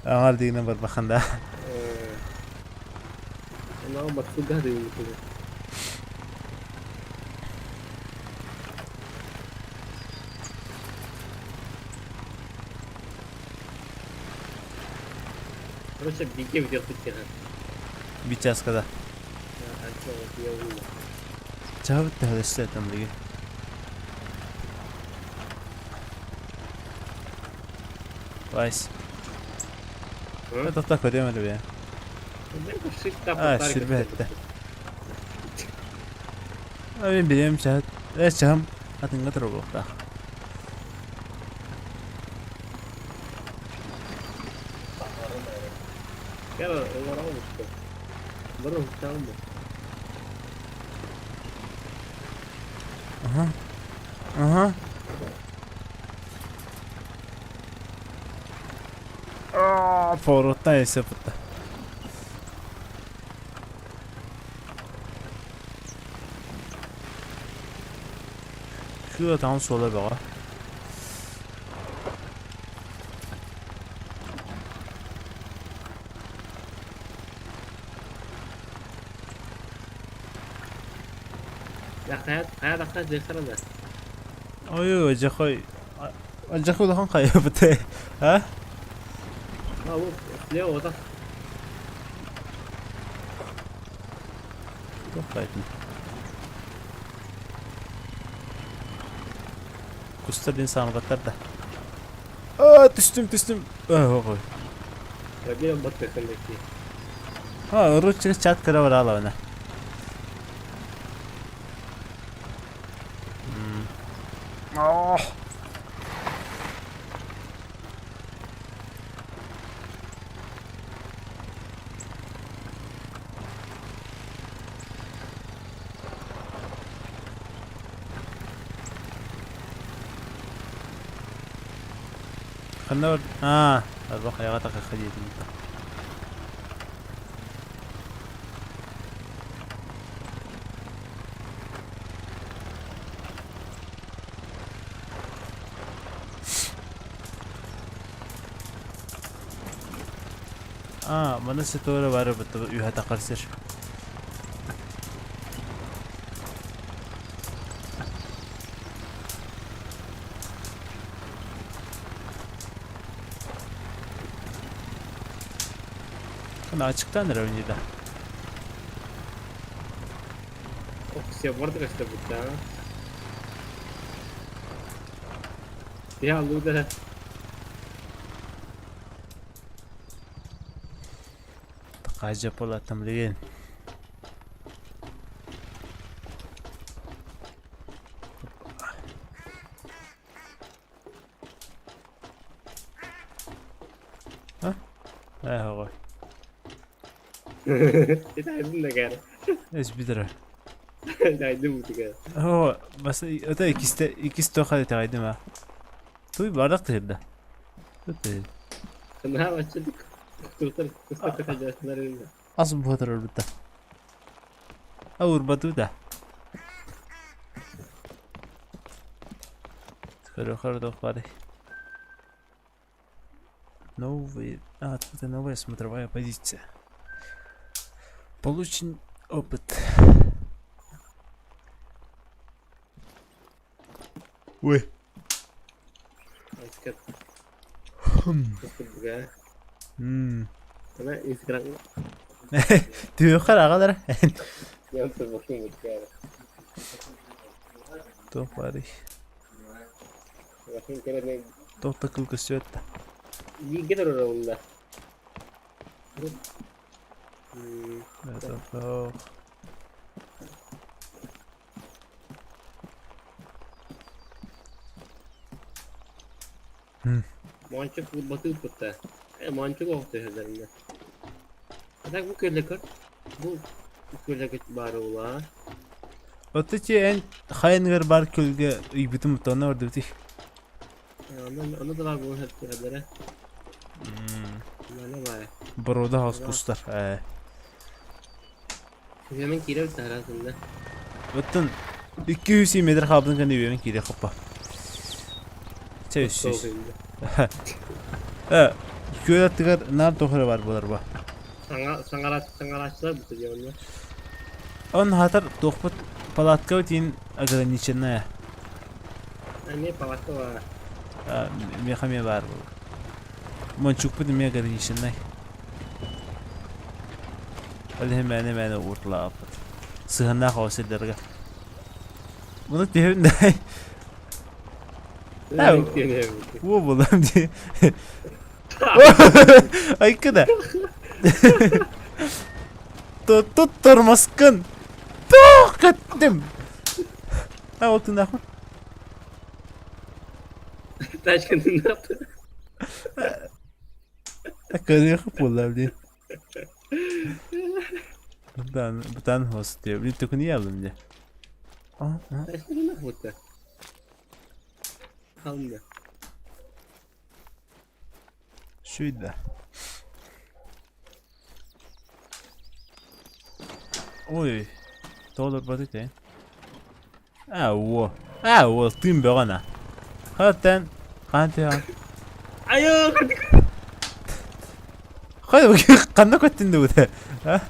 Ağır dine var bakanda. Ama bak su gazı yumuşuyor. Burası bilgi video tutuyor. Bir ças kadar. Cevap da hızlı tam değil. Vice. Ne tahta koyuyorum öyle bir. Şirbette. Abi biliyorum şahit. Şahım. Atın kadar olur da. Gel oralara olmuştu. Burası tamam mı? Aha. Forottan ese putta. Şurada tam sola bak. Ya hayat aktar zekara da. Oy acakay. Acakay da kan kaybete. Ha? Ha bu ne o da? Yok kaybetme. Kustur insan batar da. Düştüm. Oy. Ya bir bak tekendeki. Ruç çat kara var ala ona. Oh. خلنا الروح يا غتك خديت انت mana setora var betul yuha takarsır. Kana açıktandır önceden. Все, бордер işte bu da. Ya Luda. Acayip olattım ligin. Ha? هو Eterdin de gel. ايش بدره Eterdin bu gel. هو بس ده ikisi tokat eteydi ha. Tuy bardak değildi. Tuttu. Ne başladık? Kısa kaçacağızlar önce. Asıl bu kadar orada. Avur batu da. Скоро доходи. Новый... это новая смотровая позиция. Получен опыт. Ой. Asket. Kısa bu gel. Ama Instagram. Tüyo kara kadar. Yaptı bakayım bu gel. Доходи. Bakayım kere ne? То takıldı söyle. İyi gider orada. Это то. Mançuk bu batı putta. Mançuk oldu herhalde. Adak bu köle kır. Bu köle kır bari ola. Öteki en hayırlı bar kölge bütün mutlu orada bitti. Onu da var bu herhalde. Ne var? Burada has kustar. Hemen kire bir tarafında. Bütün 200 metre kabın kendi yemin kire kappa. Çevsiz. Köye tıkar nar tohra var bular ba. Sangalatçılar bu diyor. On hatar tohput palatka için ограниченная. Ne palatka var? Mехами var bu. Monçuk bu demeye ограниченная. Hadi hemen urla apet. Sığınma havasillerge. Bunu devin de. Bu bulam diye. Ay kada. Tutturmasın. Tokattım. Ha oldu ne? Taşkın ne yaptı? Akıllı bulam diye. Buradan host diyor. Bir tıkını yapalım diye. Taşkın ne yaptı? Kaldı. Şuydu. Oy. Dollar batık değil. Wo. Tüm bana. Hatta. Kanti ha. Ayo. Hadi bakayım. Kanına kattın da bu da. Ha?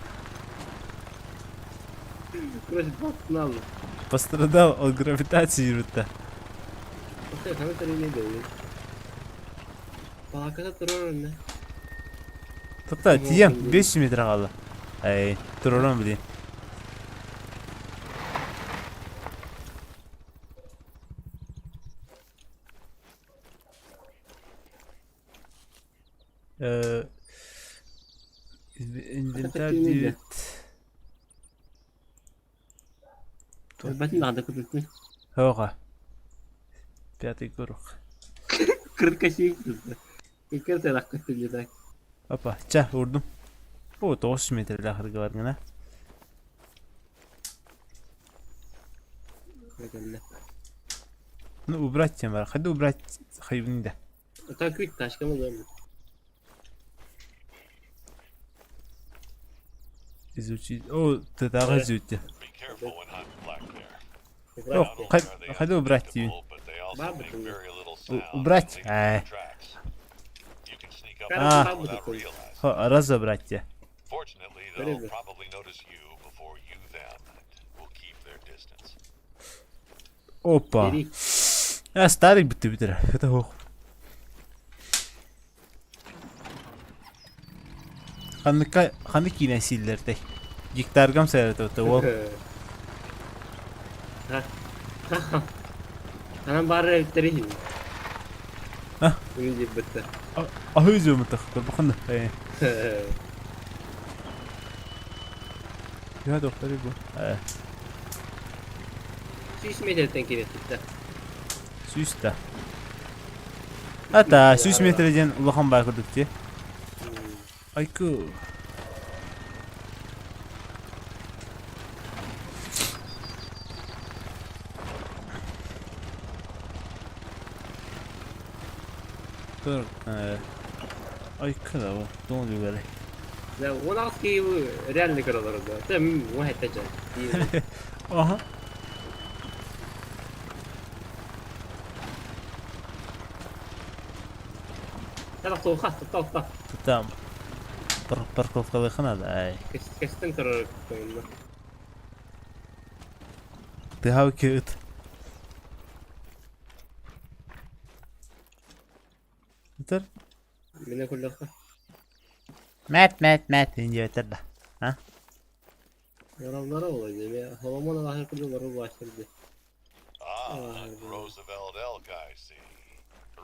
Burası baktın aldı. Пострадал от гравитации yürüttü. Bakın hemen tabii ne diyor? Balakada durur önüne. Hatta diyem 500 metre kaldı. Ay, duralım bir diyeyim. İnventar düğüt. Ben de adı kudurtmuş. Hoğa. Пятый круг. Kırkaşıyı kırdı. İlker telak kırdı. Опа, çah vurdum. O 900 metre ahırga var gene. Ну, убрать тем бар. Хadi убрать hayvını da. Так küt taşka mı görmüyor? Изучить. О, ты daha изучить. Be careful when hunting black bear. Yok, Not only are they hadi убрать тем. unpredictable, but they also Barbara make kılıyor. very little sound and Убрать. leave their Ай. tracks. You can sneak up Ah. on them without realizing. Хо, раз убрать те. Fortunately, Very they'll good. probably notice you before you them and will keep their distance. Опа. Geri. А, старый биtti bitir. Это ох. Hanık yine sillerde. Giktargam seyrede otu. O. Anam bari evleri şimdi. Hah. Bugün cebette. Ahıcı mı takılır? Bakın. Ya doktoru bu. Şu ismi de denk ettik de. Süsta. Hatta 100 metreden ulağan bakırdık diye. Aykı. Dur. Aykı da var. Ne oluyor böyle? Ya 16 ki realni karalar da. Tamam واحد تجاه. Aha. Tara soğuk hasta. Tamam. Parkovkalı khana da ay. Kesin karar koyun. Det har vi kut. Dur. Bine kullansa. Mat ince yeter da. Ha? Yaranlara olacak ya. Halamana ahir kullanları başladı. Roosevelt elk, I see.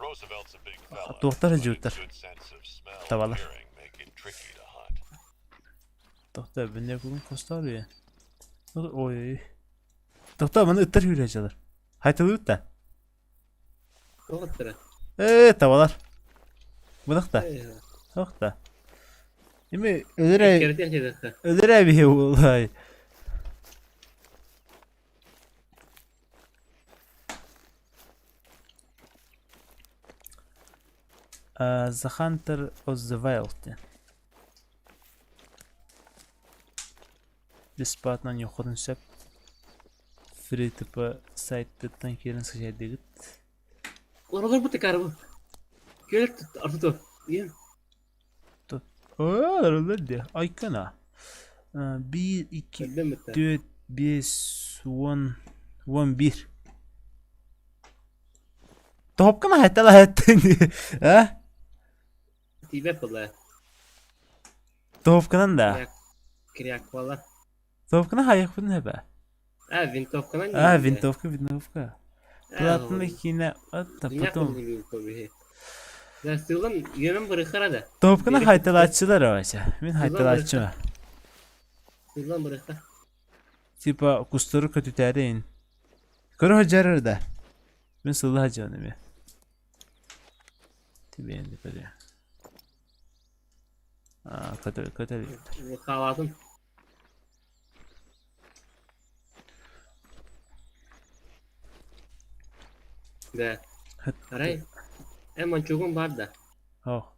Roosevelt's a big fella. Doktor but a acıtır. good sense of smell Tavalar. and hearing make it tricky to hunt. Doktor ben ne bugün kostar ya. Oy. Doktor bana ıttır yürüyeceğler. Haytalı ıt da. Doğru. Tavalar. Bırak da. Yok da. Değil ölür abi vallahi. The Hunter of the Wild. Бесплатно не уходим все. Free типа сайттан келин сыжайдыгыт. Oralar bu tekrar bu. Gel artık. Yem. Öyle de. Aykana. 1, 2, Benden mi? 4, 5, 10, 11. Topkana hatta la hatta. Ha? Tibe pala. Topkanan da. Kriyak valla. Topkana hayak bunu hebe. Винтовка на Винтовка. Платных yine atta потом. Ya sığlan yönüm bırakır da. Topkana haytalatçılar avaşa. Ben haytalatçı. Sığlan bırakır. Типа кустuru kötü terin. Kuru hacarır da. Ben sılı hacanım ya. Tibi yendi böyle. Kötü. Kahvaltım. De. Aray. Hemen çoğun var da. Oh.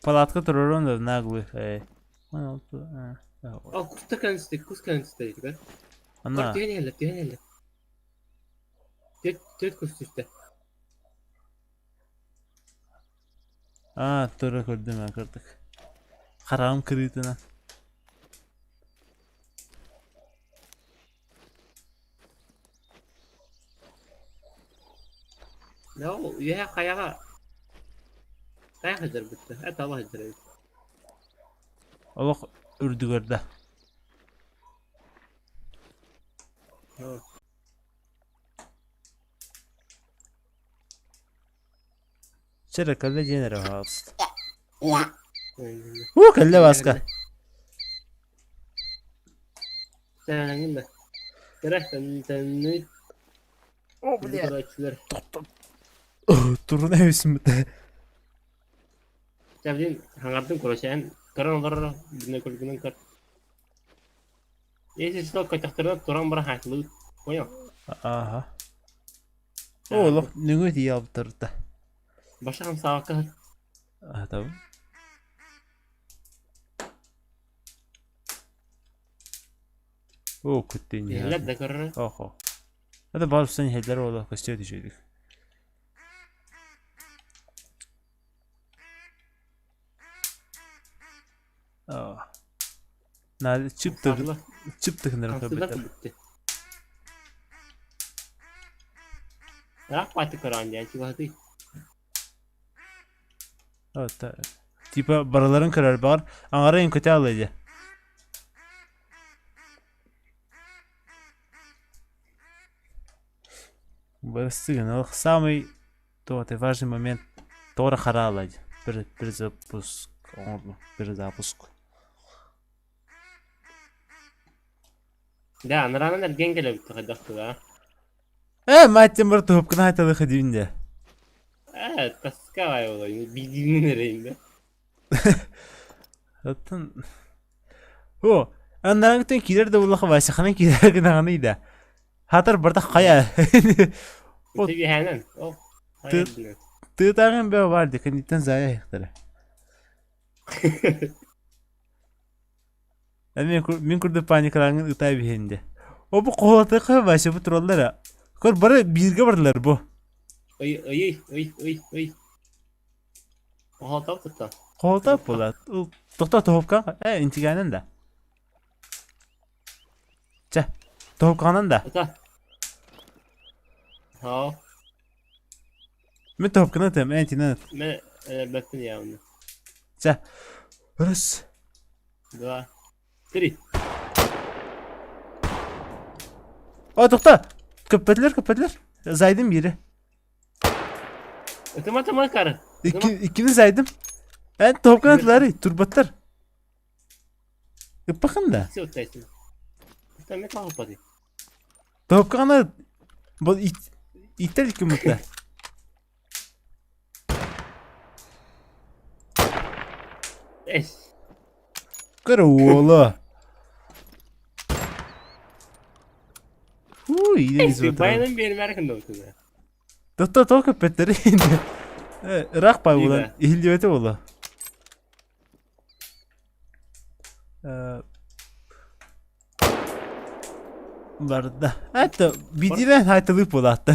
Palatka turun da naglı. Kus kanıstı. Ana. Tüyen elle. Tüet kus işte. Tura gördüm ben kırdık. Karam kırıtına. No, ya kayağa. Kayağa hacer bitti. Tamam hacer. Allah ürdügörde. Çerekelle genere hast. Kelle baska. Sen hangi? Sen O Bu kadar açılır. Turun evisin bir de. Tabii hangardan konuşan karan olur birine kulübünden kar. Neyse stok kaçaklarına turan bana haklı. Koyun. Aha. Oğlum ne güzel yaptırdı. Başa ham sağ Ah tamam. O kuttun ya. Neler de kararı. Oho. Hadi bağlı sen heller oğlum kaçıyor diyecektik. Ah. Nerede çıptık nere Kapsıda kabetler. bitti. Rak patı karan diye çıkardı. Evet. Tipa baraların karar var. Angara en kötü alaydı. Burası gene самый тот важный момент doğru karar alaydı. Bir запуск. Bir запуск. Da anlaranın ergen gele bitti kaçaktı da. Madem bir top kına hatalı khadimde. Evet kaska var olayım. Bildiğini nereyim Zaten o anların tüm kiler de vallahi başkanın kiler gına hatar barda kaya. Tabii hemen. Oh. Tığdağın bir vardı kanitten zaya yaktırı. Min kurdu panikalangın ıtay bihinde. O bu kolatı kaya başı bu trollara. Kor bara birge vardılar bu. Ay. Oha tap tutta. Kolata polat. Doktor tohupkan. İntiganın da. Çe. Tohupkanın da. Tutta. Ha. Min tohupkanın tem. İntiganın. Ben baktım ya onu. Çe. Burası. Два. Три. O doktor. Köpetler. Zaydım biri. Tamam karı. İkini zaydım. Ben tohupkanatları. Turbatlar. Bakın da. Все тестим. Там не кого поди. Tohupkanat. Bu itler iki mutlu. Эс. Kır oğlu. İyi deniz Эс. batıra. Bayanın benim erken doktor. Doktor tol köpetleri indi. Irak pay İyi ulan. be. İhilliyeti oğlu. Barda. Hatta bidilen haytalıp ola hatta.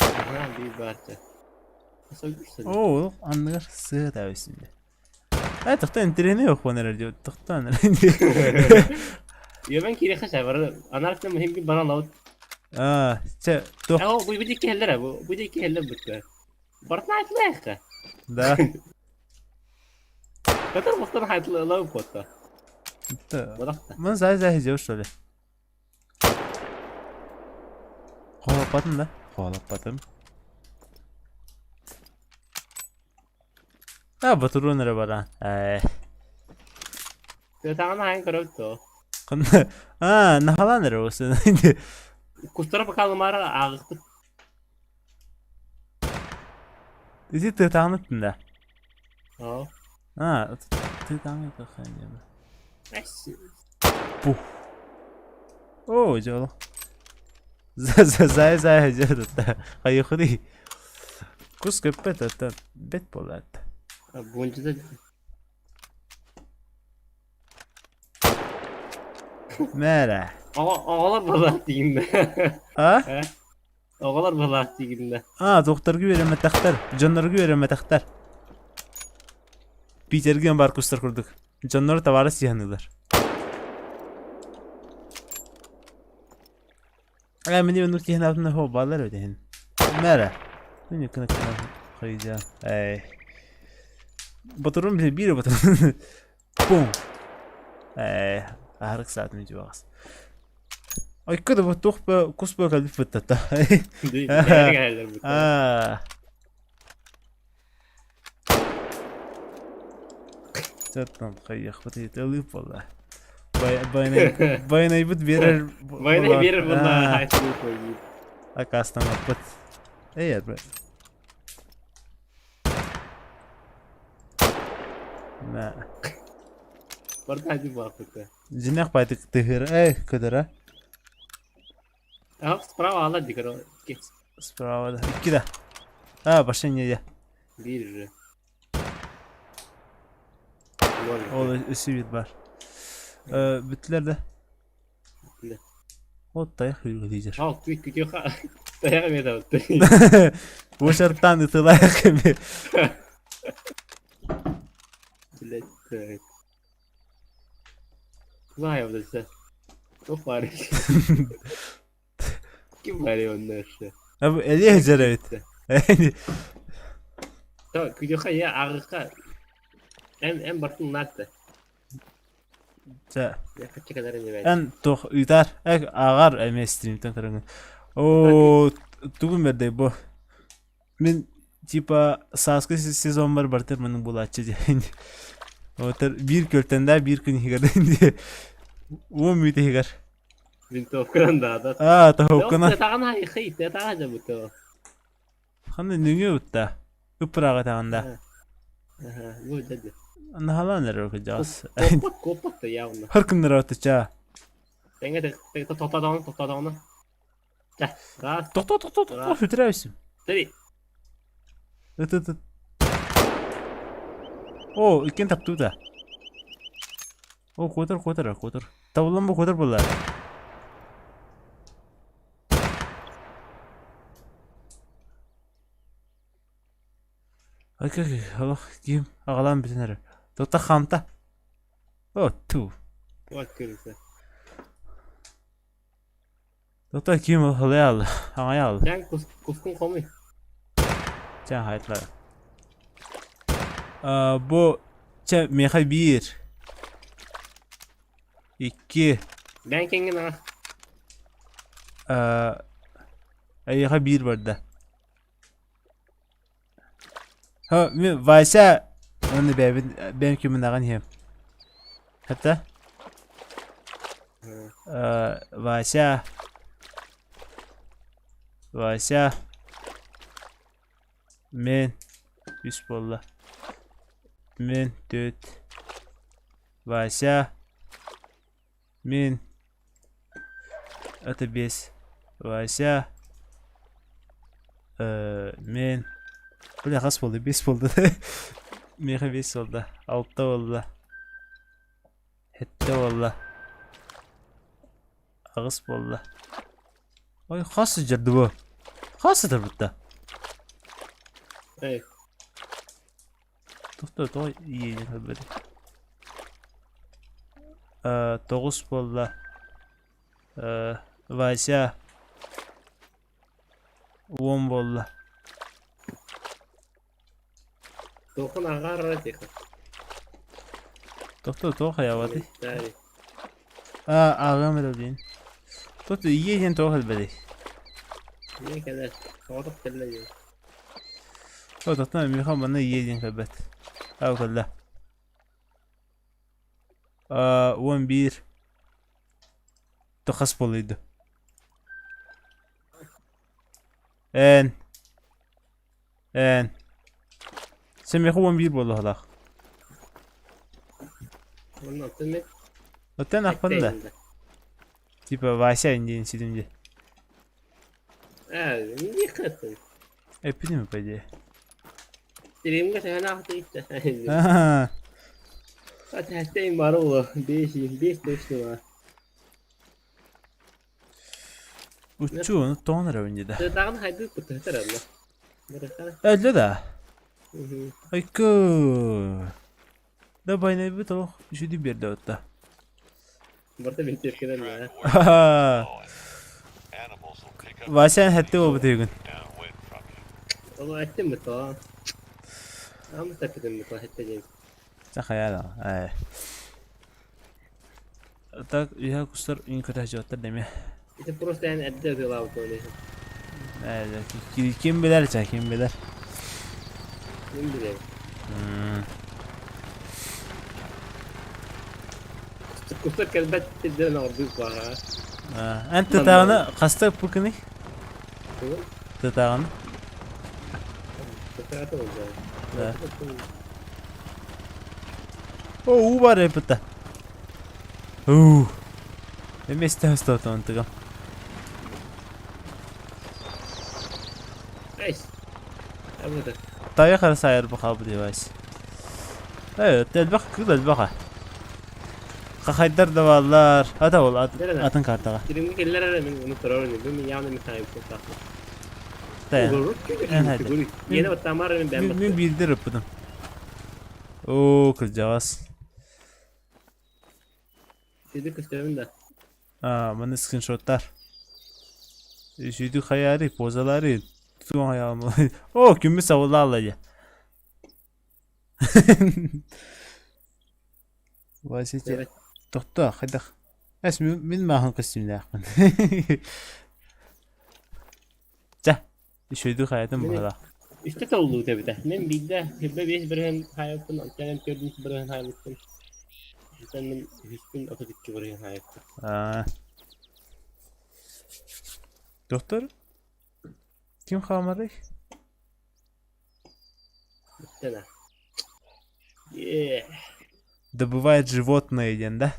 Aha bir barca. Nasıl görürsün? Oo, anlar sığ tavisinde. Ha doktor entrene yok bana diyor. Doktor nerede? Ya ben kiri kaçar var. Anarkta mühim bir bana lavut. Dok. Bu iki heller bu. Bu iki heller bitti. Bartna aytlı ya. Da. Kadar muhtar aytlı lavut botta. Bırakta. Ben zay hece şöyle. Holapadın da. Holapadın. Ha baturu nere bara. Tangan hangi karotto? Nahalan nere olsun. Kustara bakalım ara ağıktı. Dizi tırtağınıttın da. Ha. Tırtağınıttın da. Es. Puh. Oo jolo. Zay hece da. Hayıkı değil. Kus köpet da. Bet polat. Boncu da. Mera. Ağalar balat diginde. Ha? Ağalar balat diginde. Doktor güvereme taktar. Canları güvereme taktar. Peter'gen bar kustar kurduk. Canları tavaras yanılar. Meni önlük tihen altında hobalar ödehin. Mera. Meni kına koyacağım. Baturum bir baturum. Bum. Harık saat mi civaz. Ay kada bu tohba kusba kalbi fıttata. Değer gelirler bu. Zaten kayyak batı alıp valla. Bayına bit verir. Bayına verir bunlar. Hayatını koyayım. Akastan bit. Eğer be. Ne? Burada hadi bakıyorum. Jinak paydık tıhır. Kadara. Sprava ala dikaro. Sprava da. 2 de. Ha başın ya. Bir. O sivil var. Bitler de. Ne? O dayak yürü diyecek. Al quick gidiyor ha. Dayak mı da? Bu şarttan ıtılayak gibi. Bilet. Vay olursa. Çok var. Kim var ya onlar işte. Abi 50 hacer evet. Tamam gidiyor ha ya ağırka. En başın nerede? Ya kaç kadar ne ver? En toh ütar. Ağar emestrimden kırın. O tugum berde bu. Men tipa saskı sezon var barter benim bulatçı yani. Otur bir költende bir gün higar. O müte higar. Bin tokuran da da. Tohukana. Ya tağın hayır hayır ya tağın da bu to. Hani nünge utta. Upraga tağında. Aha bu dedi. Ana halan nere okuyacağız. Kopat da ya onu. Her gün nere otacağız. Tenge de tota onu. Ya ras. Tok. Hütrevisim. Tabii. Öt. O ikin taptu da. O kotor. Tavlan bu kotor bunlar. Okey. Allah kim? Ağlan bütün her. Dokta xamta. O tu. Bak görürse. Dokta kim o halal. Ağayal. Sen kuskun komi. Can hayatlar. Bu meha 1 2 Ben kendine ayağa 1 vardı. Ha mi vaysa onu ben kimin ağan hem. Hatta vaysa men bismillah men 4 vaysa men ata 5 vaysa men böyle kas oldu 5 oldu. Meğe 5 oldu 6 oldu. Hette oldu. Ağız oldu. Ay kas jirdi bu. Kasıdır burada. Hey. To'xta iyi haberi. 9 bo'ldi. Vaysa 10 bo'ldi. Dokun agar tek. To'xta hayvati. Tabii. Ağam edin. To'xta yiyen to'xta bedi. Ne kadar? Soğuk geliyor. To'xta mehmon bana yiyen kabet. Avkalla. 11 To'xas bo'ldi. En. Sen mehmon 11 bo'ldi hala. Onun altında Oten akpanda. Tipa vaysa indiğin sidimci. ne kadar? Epini mi pedi? Stream'de sen ahta işte. Aha. Hadi hastayım var oğlum. 5 var. Uçuğunu tonra önce de. Dağın haydi kurtar Allah. Öyle de. Aykı. Da bayna bir tavuk. Şu di bir de otta. Burada bir Türkiye'den ya. Animals will pick up Vaysa hatta o bitiyor gün. downwind from you. Onu ettim mi tamam? Ama tapedim mi tamam ettim. Sen hayal al. Tak ya kusur in kadar jawablar demi. İşte просто yani edde ediyorlar bu konuyu. Kim bilir kim bilir. Kim bilir? Kusur kelbet tedden orduk var ha. أنت تاعنا قصدك بكني تاعنا Kusur atı olacak. لا أوه بارة بتا أوه لما استهستوا أنتكم Eş. Abada. طايق على ساير بخابري وايس ايوه تلبخ كل البخة خايدر دوالار هذا هو اتن كارتها Dilim kellere min onu sorarım. Ben yani mi sahip olsak. طيب Olur. Yine o tamamen ben من بيدير بدم اوه كل جواز Şimdi kıstırım da. من سكرين شوتار شيدو خياري بوزالاري تو يا اوه كم والله الله يا واسيتي Evet. تختار خدخ اسمي من ما هون قسم لاخن جا شيدو خياتم بهلا İşte tavulu tabi de. Ben bir de hebe beş birhen hayatın, antanem gördüğüm birhen hayatın. Senin hüsnün atatürkçü birhen hayatın. دكتور كم خامري Sana. Yeah. добывает животное ген да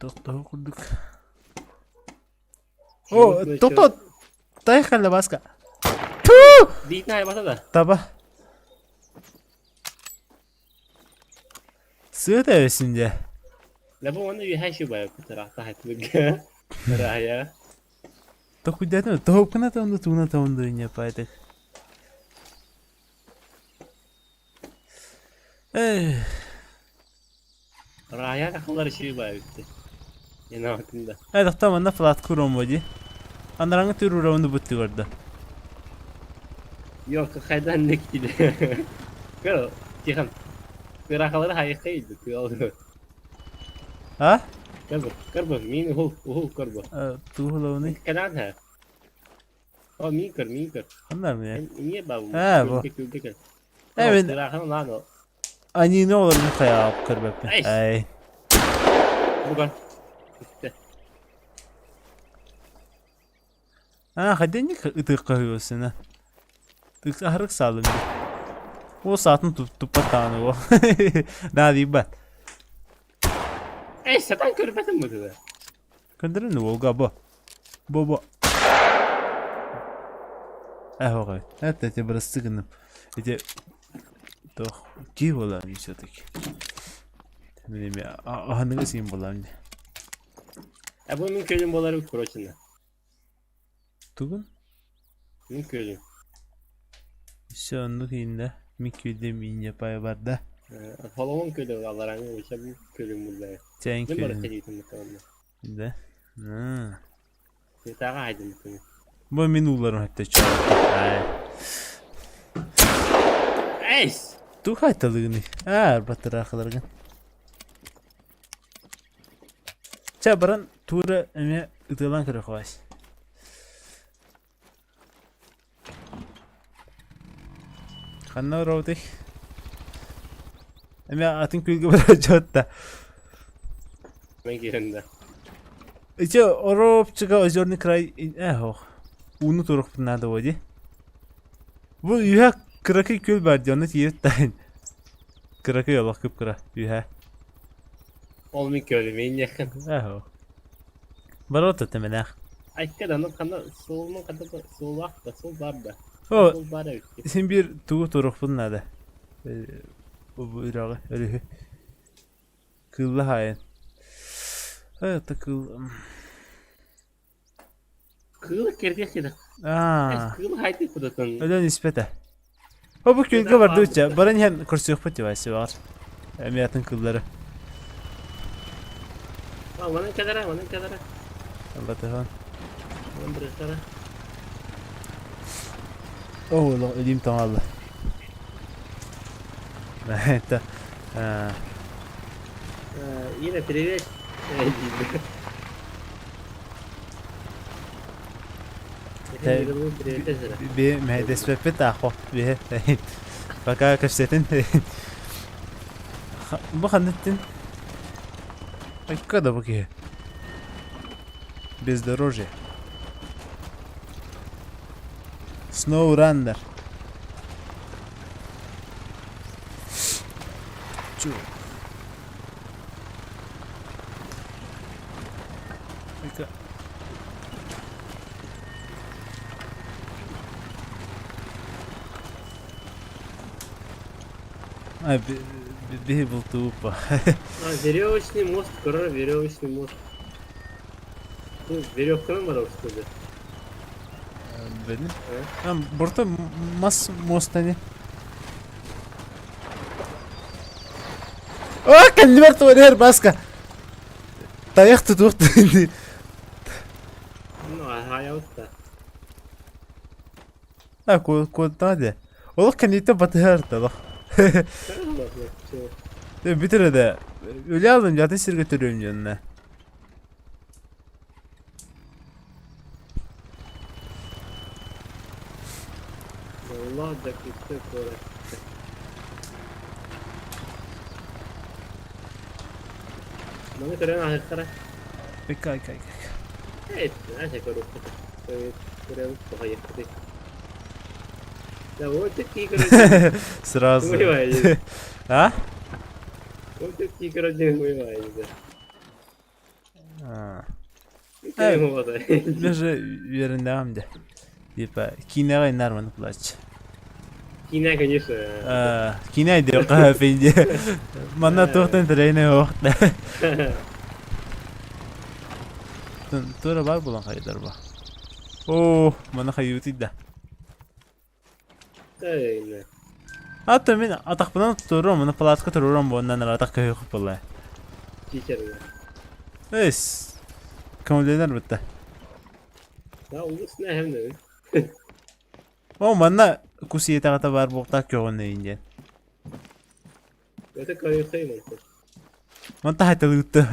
доктор курдук о доктор дай хала баска Bir tane basa da. таба сыта өсүнде La bu onu bir her şey bayağı bu tarafta hayatlık. Raya. то кудятын тоопкана тонду туна тонду не пайдык Raya kakıları şey bayağı bitti. Yine hakkında. доктор мана флат куром води андараңы түрү раунду бутты горду Yok kaydan ne gitti. Karo. Cihan. Kırakaları hayıkıydı. Kıyaldı. ها Karbo. Karbo. Min uhu karbo. tuhulawni Kanadha. O min kır. anlar mı ya Niye babu? Ha, bu. Küldük. Evet. Kırakan lan o. они не olur mu kaya kırbep Ay. ay Bu kan. İşte. хаден ытык кыйысына тык ахрык салым о сатын тупа тааны о надиба Ey satan körbetin mi dedi? кандырын олга бо ага это те брастыгынып эти тох ки болам все-таки менеме аханыгы син болам Bu min köyün boları bir kroçunda. тугун Min köyün. все ондук инде микүйдө мине пай бар да Halomun köyde Allah'ın uçak bu köyün burada. тян Ne böyle күйдө tecrübe muhtemelen. да Tağa aydın bu köyün. бу мен уларым хатта чаа Ey! тух айталыгыны батыр акыларган баран тура эме ытылан кыра кабайс ханна роутик эме атын күлгө бара жотта Ben yerinde. иче оропчуга озерный край уну турук надо води бу юха кыракы көл бар жана тиеттайн кыракы ялак кып кыра юха Ol min köyün en yakın. барота теменах Ay kadar kanda solunun kadar sol vakta sol barda. о Sol barda. сен бир тугу турукпун надо бу ирагы өрү кылла хайын это кыл Kığlık gerçek şeyde. Kığlık haydi kudatın. öyle nispete o bu kölge var duyça baran hem kursu pati vaysı var emiyatın kılları Bana kadar. Allah tehon Ben bırakara. Allah öleyim tamam Allah это Yine привет. bir mehdes pepet aho bir baka kaştetin Bu ханеттин. Айкада баки. Бездорожье. Сноураннер. Чё? Айка. А, был тупо. Веревочный мост, кора, веревочный мост. Ну, веревка var что ли? Benim. Burada most hani. Oh, kendime tuvalet baska. Dayak tutup dedi. Ну, hayatta. Ha, kodda de. Oğlum kendine batırdı la. Bir tane de öyle aldım zaten sir götürüyorum canına. Allah da gitti kora. Mana keren akhir kara. Kay. Evet, neyse kora. Evet, kora bu hayır kara. Ya o tek iyi kara. Сразу. Убивай. А? O tek iyi kara değil mi? Я же уверен, да. Типа, кино нормально плачь. Кино, конечно. Кино идет кафе. Мана тухтен трейне вахта. Тора бар булан хайдар ба. О, мана хаюти да. Aynen. Hatta men ataqdan tuturum, mana palatka tururum bundan ataq koyuq bulla. Çiçerim. Es. Kamullar bitti. Ya ulus ne hem de. O mana kusiyete kata var buqta köğünne ince. Öte kayırsayım artık. Manta hatta lüttü.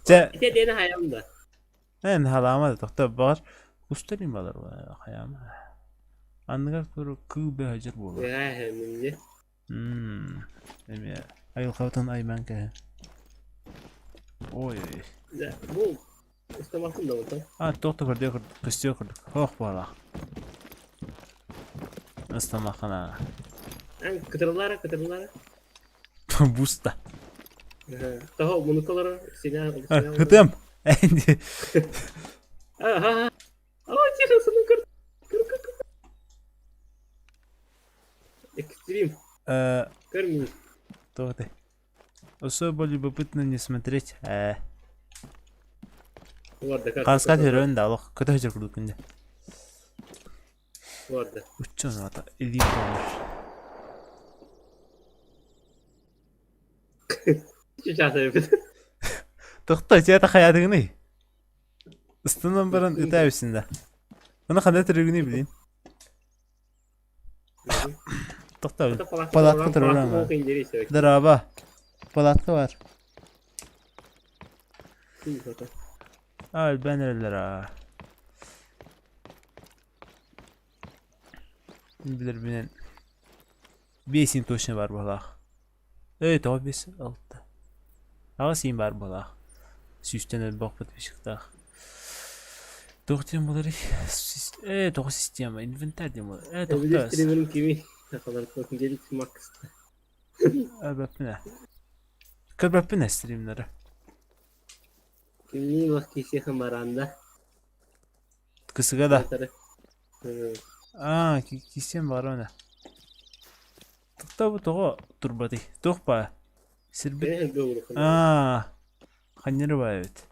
Ja, Bir de dene hayamda. en halama da var. Kustarim balar hayama. Anlıgar kuru kı be hacer bolu. Ya hem de. Emi ayıl kavtan ayman ka. Oy. Ya bu istemakım da oldu. Tohta kırdı kıstıyor kırdı. Hoh bala. Istamakana. En kıtırlara. Busta. Daha bunu kalara silah. Hıdım. Endi. Aha. Ama çiğnesini kır. Экстрим. Корми. Тохта. Особо любопытно не смотреть. Ладно, как. Карска терен да алох. Көтө хажыр курдук күндө. Ладно. Уччон ата элит болмуш. Сейчас я Тохта чата хаядыгыны. Ыстынан баран ытабысында. Мына кандай түрүгүнү билин. Тохта. Палатка турурам. Драба. Палатка бар. Al bannerler ha. Bilir binen. Besin точно var balak. Evet o besin altta. Ağasıyım var balak. Süsten bak patmışıkta. Doktorun bunları. Evet o sistem inventer diye mi? Evet doktor. Streamer'ın kimi? Ne kadar bakın gelip max. Öbepine. Kırbepine streamleri. Kimliği vakti kameranda. Kısıga da. Kisem var ona. Tıkta bu toğu turbati. Toğpa. Sirbit. Hanyarı var evet.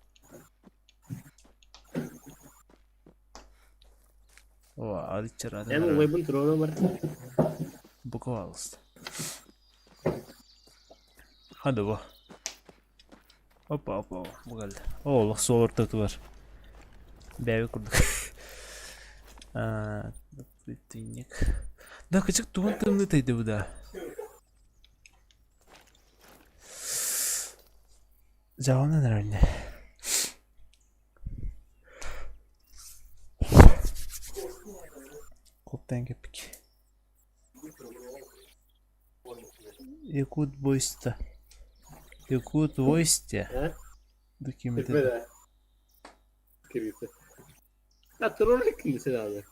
O alıçır adı. Hem web'un trollü var. Bu kovalısın. Hadi bu. Hoppa bu geldi. Allah solar tatı var. Bevi kurduk. Bittiğinlik. Da küçük tuğun tığımlı teydi bu da. Cevabı neler önce? Koptan kepik. Yakut boysta. Yakut voice. Ha? Documented. Gitmedi. Kirgisi. Ha trollük kimsin abi?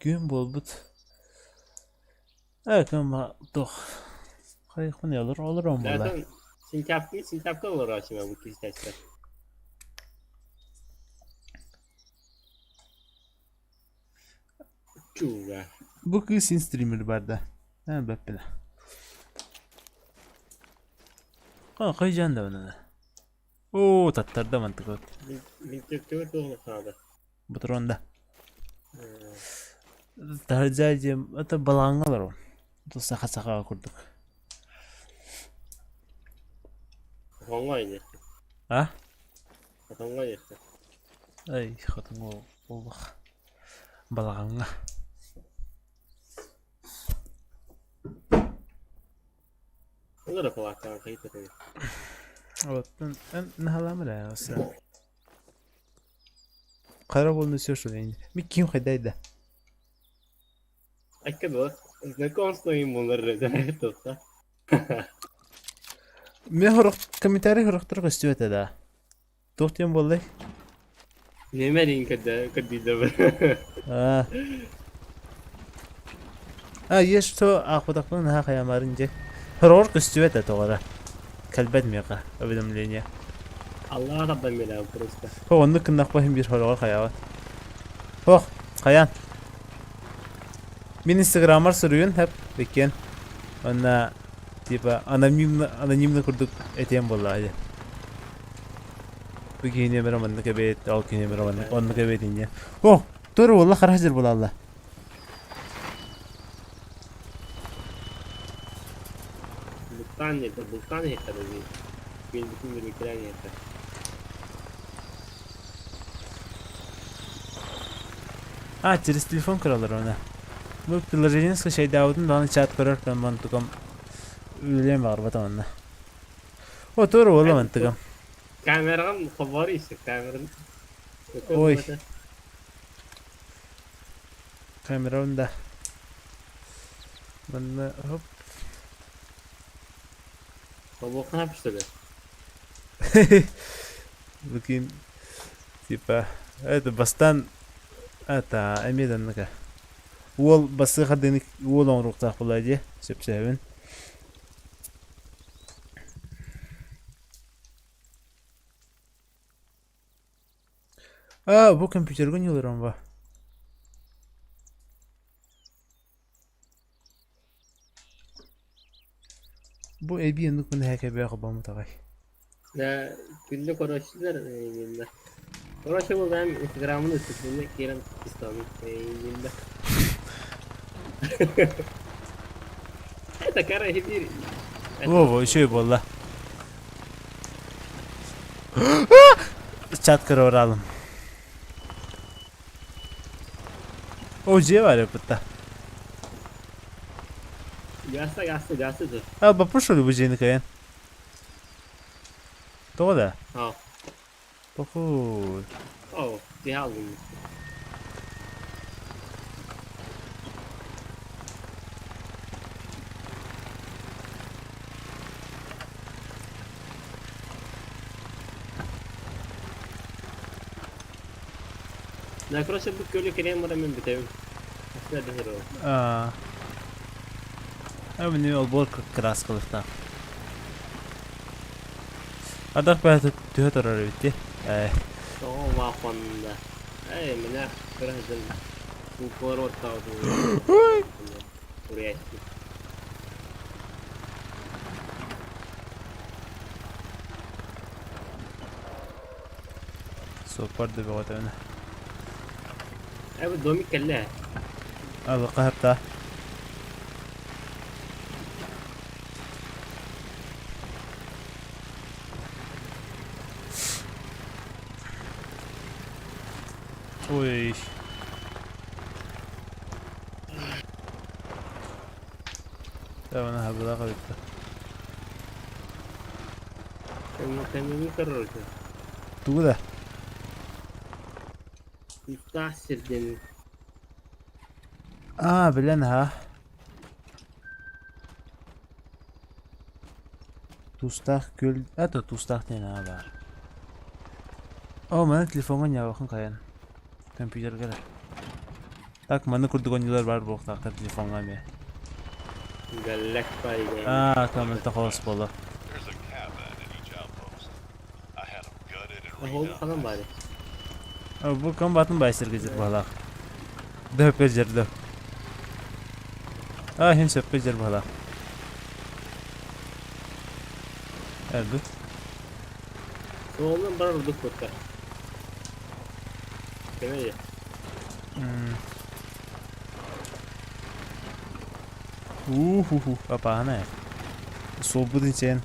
Gün bulbut. Evet ama doch. Kayık ne olur? Olur on valla. Zaten Sintap'ta olur aslında bu kız testler. Çuğra. Bu kız sin streamer barda. Ha beppene. Kayıcan da bana. Oo tatlarda mantıklı. Bildirtiyor da onu sağda. Bu tronda. Tarcacım ata balağınlar o. Tu saka kurduk. Hongaydı. Ha? Hongaydı. Ay hatun o. Allah. Balağınga. Olur da kulaktan kayıt ediyor. Evet ben ne halamı ya aslında. Karabolunu istiyorsun yani. Bir kim kaydaydı? Akkadu. Ne konuşmayayım bunları rezil tutsa. Ben horuk komentari horuktur istiyor da. Tuhtiyan bollay. Ne merin kadida bu. Ah. Yes to akbadaklan ha kayamarince. Horuk istiyor da doğru. Kalbet miyaqa abidim linya. Allah Rabben bela prosta. Ho onu kındak bahim bir horuk kayavat. Ho kayan. Min Instagram'ar sürüyün hep bekken. Ona tipa anonimle kurduk etiyem bolladı. Bugün yine beraber kebet, al yine beraber onu kebetince. Oh, doğru valla karajır bolalla. Bulkan yeter o değil. Benim bütün bir ülkeden yeter. Ha, ciris telefon kırılır ona. Bu pılırcınız şey Davud'un bana chat kurar ben mantıkam. Öyleyim var batamanda. O doğru valla mantıkam. Kameram havari işte kameram. Oy. Kamera onda. Ben hop. Bu ne yapıştı be? Bugün tipa evet bastan ata emidan naka. Wol bası kadını wol on rukta kulaje sepseven. Bu kompüter gün yılırım va. Bu ebi yanık bunu heke bir akabamı takay. Ne günlük uğraştılar yayında. Uğraşı bu benim Instagram'ın üstünde gelen İslami yayında. Evet kara bir. Bu şey bolla. Chat kır oralım. O C var ya pıtta. Gasta dur. Ha bapuşulu bu C'ni kayan. Doğru da. Ha. Bakul. Oh, die aldım. Nakroşa bu kölü kerem var mı bitev? Aslında bir hero. Abi ne ol bol kras kılıfta. Adak ben tühe tarar bitti. Oh, mahvanda. Ay, menak kerajın. Bu korot tavdu. Buraya çıktı. Sopar da bir vatana. Ay bu domik kelle. Abi kahapta. Oy. Tamam habla kalıptı. Temizliği kararlı. Tu da. İftah sirdeni. Bilen ha. Tustaq göl. Tustaq ne var? Mana telefonga ne bakın kayan. Kompüter gelir. Tak mana kurduk oyuncular var bu takta telefonga mı? Gallek baygın. Tamam takas bola. There's a cabin in each outpost. I had them gutted and Oldu redone. falan bari. Bu kombatın başlar gezer bala. Döpecer. Hem söpecer bala. Erdi. Solundan bana vurduk kurtlar. Demeye. Apa ne? Sobudun sen.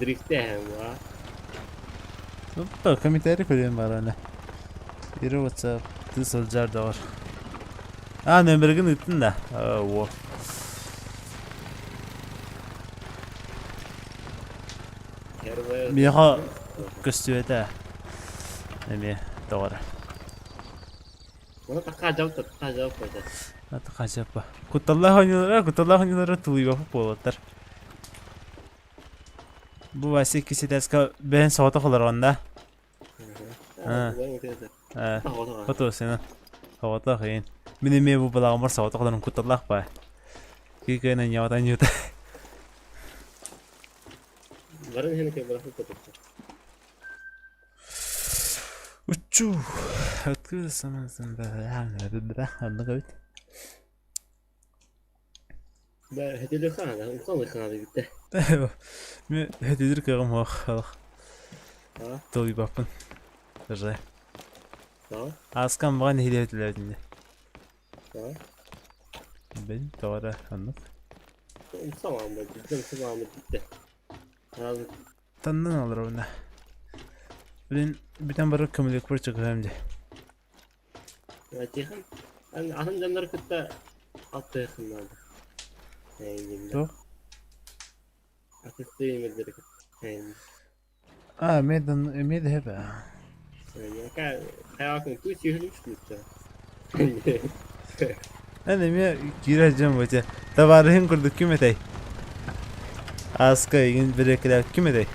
Drift'te hem var. Komentari koyayım bana ne. Biri WhatsApp, Discord da var. Nömrəgin ettin də. O. Miha göstərdə. Nəmi doğru. Bana takacağım koyacağım. Takacapa. Kutallah oyunları tuluyor УОЛАТТар. Bu vasi ikisi deska ben saata kadar onda. Foto seni. Saata kayın. Benim bu balağımlar saata kadar kutallah ba. Kikayla yavadan yuta. Varın henüz ki bırakıp tuttu. Uçu. Hakkı sanırsın da. Anla kavit. Ben hediyelik kanada, utanlık kanada bitti. Men hediyedir kağım ha. Toy bakın. Güzel. Tamam. Askan bana hediye ettiler şimdi. Tamam. Ben doğru anlat. Tamam bitti. Razı. Tandan alır ona. Ben bir tane barı kömürlük var çıkıyorum de. Ya Cihan, ben ahın canları kıtta altta yakınlardı. Doğru. Ateşte yemedileri kıtta. Meydan hep ha. Yani hayatın kuş yürümüş lütfen. Anne gireceğim hoca. Tavarın kurduk kim etey? Aska yine bırakılar kim etey?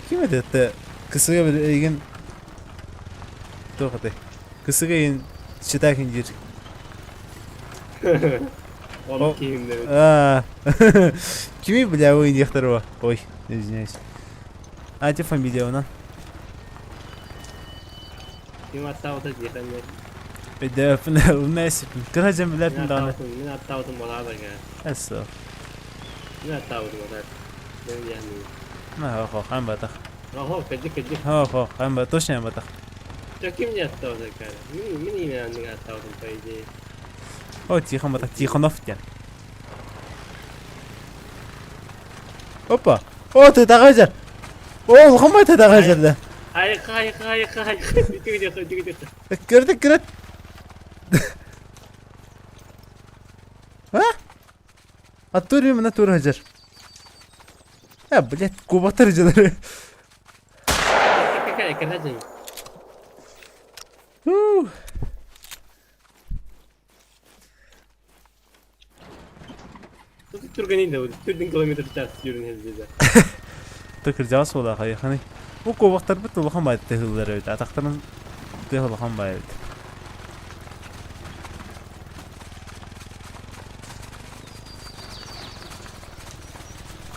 Kim etey? Kısıga bir egin doğru. Kısıga yine çıtakin gir. Onu kim dedi? Kimi bile oyun yaktarı var? Oy, ne düşünüyorsun? Hadi familia ona. Kim hatta o da Cihan ne? Bir de öpün nasip. Kıracağım biletin daha ne? Min hatta o da bana da gel. Eso. Min hatta o da bana. Ben yani. Ha, hem batak. Kecik. Ha, hem batak. Şey batak. Kim hatta o da gel. Min yine yani hatta o da paydı. O tiyhan batak, tiyhan often. Hoppa. O tedagajar. O kama tedagajar da. Hayır. Gidiyor. Kırdık. Ha? Atıyor mu tur hajar? Ya bilet kubatarıcıları. Kıracağım. Turgan'ın da bu. Türk'ün kilometre çarpı yürün hızlıca. Takıracağız ola hayır hani. Bu kovaklar bir tulahan baydı tehilleri öyle. Atakların tehilhan baydı.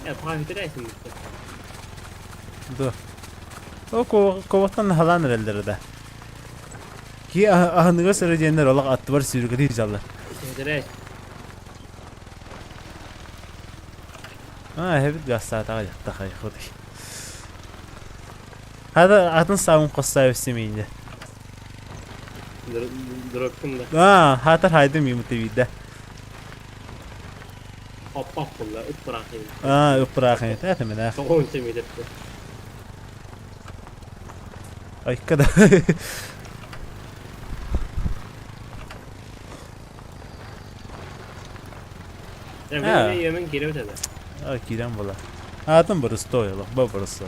Ya pahit edersin işte. Dur. O kovaktan halan elleri de. Ki ahınıga süreceğinler olak attı var sürgüde inşallah. Ederek. Hep gazete ayakta kayıklı. Hadi atın savun kosta östemeyince. Drop'un da. Hatar haydım yumurta videoda. Hop bunlar. Üp bırakayım. Bırakın. Tamam da. Soğun çemiydi. Ay kadar. Ben yemen geri ötede. Girem bola. Atın burası doyuyor. Bu burası.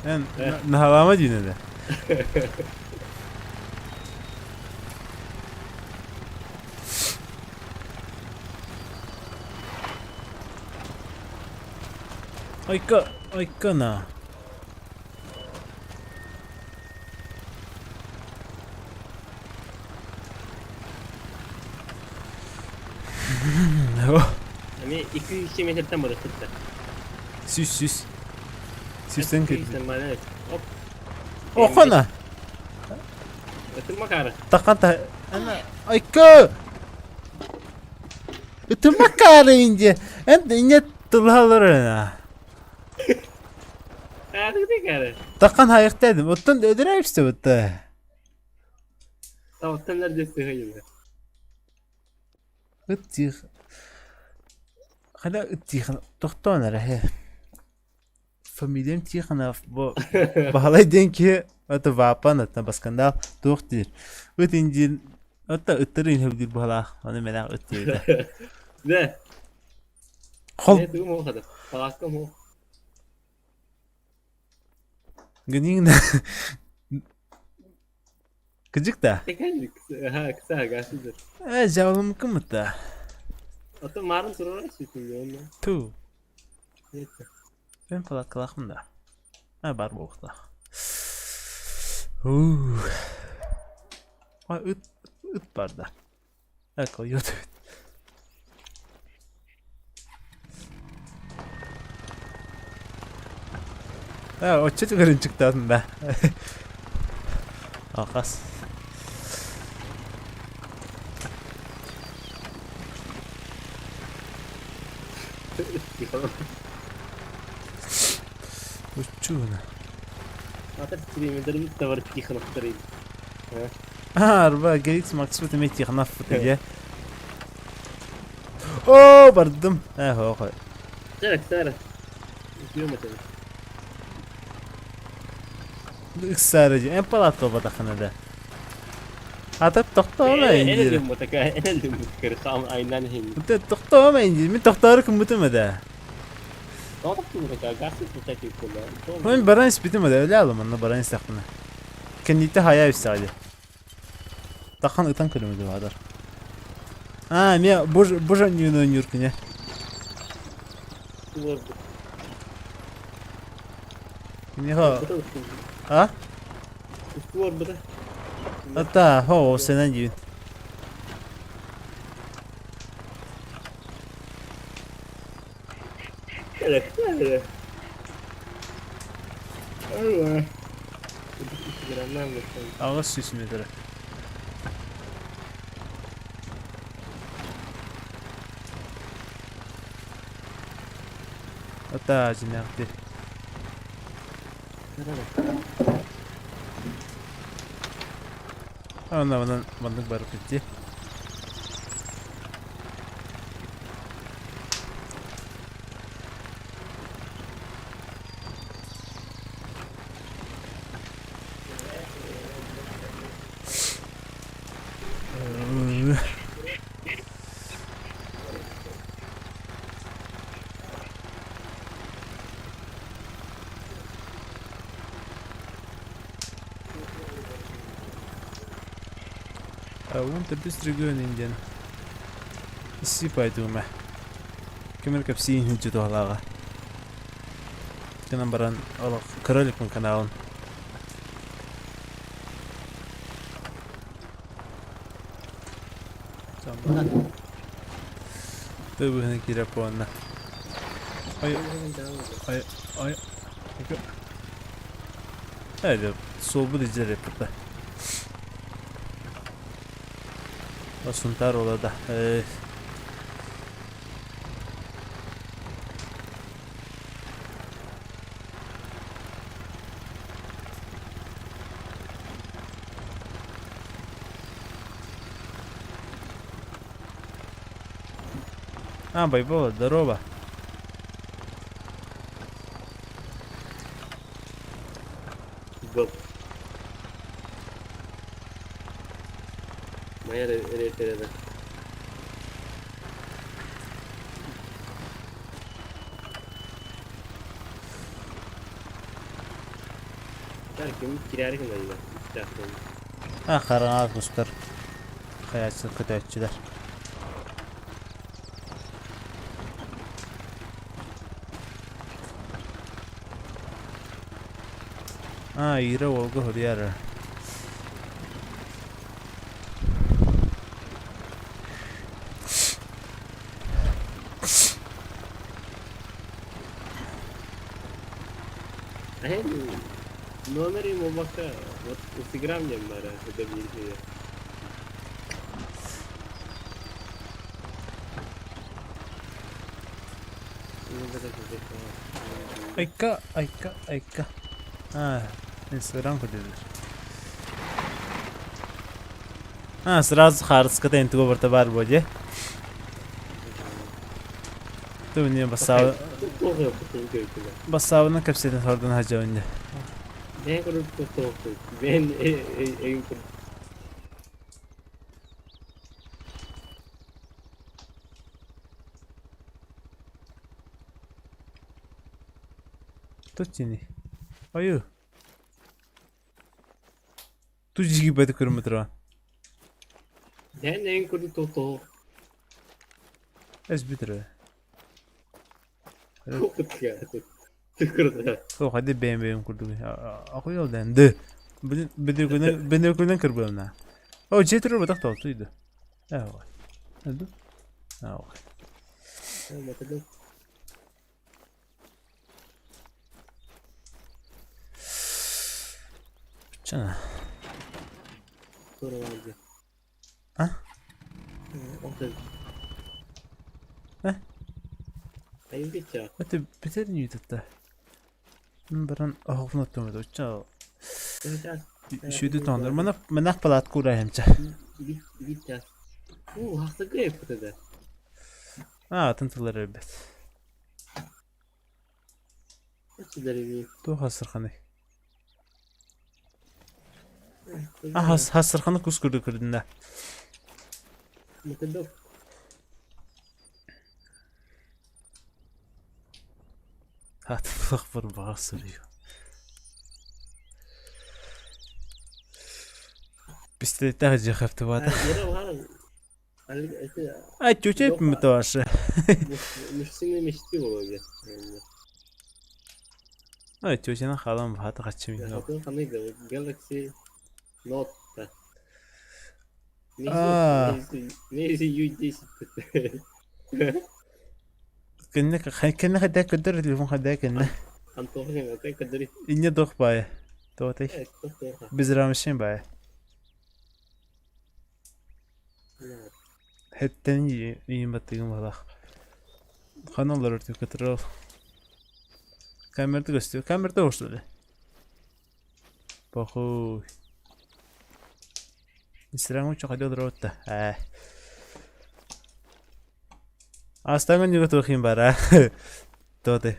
Yani nahalama yine de. Ayka na. Hani 200 metreden bıraktık da. Süs. Süsten kötü. Evet. Hop. Okana. Isırma karı. Takan ana ayka. Itırma karınca. Ince tılhalarına. Hadi gidelim karı. Takan hayır dedim. Ottan ödüre işte bu da. Tamam sen nerede sıhhiyle? Itih. Hala itih. Doktor he. Familyam tihana bu bahalayden ki ata vapan atna baskandal doktor. Ötencil ata ıttırın hevdir bahala. Onu merak ötüyordu. Ne? Kol Ne durum o kadar? Falakta mı? günün de Gıcık da. Tekerlik. Ha kısa garsızdır. Cevabım kımıt da. Ata marın sonra şimdi onunla. Tu. Neyse. Ben falan kılakım da. Ha var bu okta. Ay ıt var da. Akıl yok. Ha o çocukların çıktı aslında. Akas. Uçuğuna. Ata stream'de de var ki kanıtlarıyım. Arba gereksiz maksut emek yıkana fıtıya. Oo bardım. Ho. Sara. Üzüyor mesela. Iksarıcı. En palatto badakana da. Atıp doktor mu En indir? ödüm mutaka. En ödüm mutakar. Sam aynen hin. Bu da doktor mu indir? Mi doktoru kımıtı mı da? Doğru mutaka. Garsız mutaka kullan. Ben baran ispiti mi da? Öyle alım onunla baran istakını. Kendisi haya üstadi. Takan ıtan kırmızı vardır. Ha mi burcan yunun yurkunya. Ni ha. Ha? Üstü var burada. Hatta ho senen yun. Evet. Allah. Ağız süs müdür? Hatta cinakti. Ondan bandık barıp bitti. وانت بتسرقون عندنا السيبا يدومه كمل كبسين هجدو هلاغا كنا بران الله كرالكم كناون تبو هنا كيرا بوانا ay هذا صوب الجري بطه Asuntar ola da. Байбола, здорово. Гоп. Моя ретереда. Kim kirari kim acaba? Traktör. Ha karanlık kuşlar. Kayaçlı kötüçüler. Ha yere olgu hüriyar. Номер ему пока вот Instagram не мара, это не идея. Ayka. Ha Instagram kududur. Ha сразу харската интуго барта бар боje. Tu niye basavına kapseden sordan hacı önce. Ben kurup tutup ben evim kurup. Tut seni. Ayu. Tu jigi badi kurmutra. Ben evim kurup tutup. Ez bitir. Kokut ya. Tıkırdı. So hadi benim kurdu. Aku yoldan de. Benim günden kırbılna. O jetro batak toptuydu. Evet. Hadi. Evet. Cana. Sonra vardı. Ha? Ha? Ayın bir çağ. Hadi biter niye tuttu? Ben ahofna tutmadı. Uçağı. Şuydu tandır. Mana palat kura hemçe. Git ya. Hasta grep dedi. Ha, tıntılar elbet. Nasıl derim? Tu hasırxanı. Ha, hasırxanı kus kırdığında. Mutlu. Hat bırak bağır soruyor. Bisikletle hacı hafta vardı. Ay çocuk mu taşı? Müşteri meşti olacak. Ay çocuğuna halam hata kaçım yok. Hatun hanıydı? Galaxy Note. Neyse yüzde كأنك هداك قدر التليفون هداك إنه Antohnya nggak kadari. إني دوخ باي توتي بزرا مشين باي حتى يمتى ملاخ خانم لرتي كترول كاميرا تغستيو كاميرا توصل بخو إسرائيل شو خدوا دروته أستعمل juga tuh bara tuh deh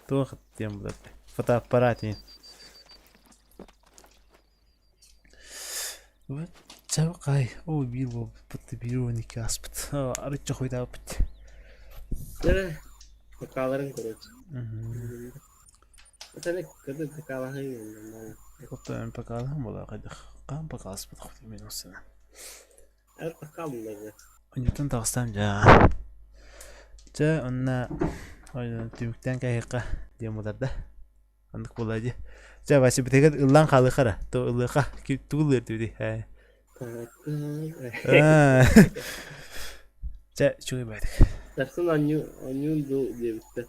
tuh yang buat foto aparatnya what jauh kay oh biru putih biru nih kaspet arif cakoi dapet Jadi kekalaran kurus. Tapi kada kekalahan yang foto yang pakalah malah kada kan pakaspet aku minus sana ada kekalahan lagi. Newton taksam ja ona tümükten kayıqa diye mudarda andık buladı ja başı biteket ıllan kalı kara to ılıqa ki tuğulur dedi ha ja çok iyi baydık Dersin anyun do diye bitti.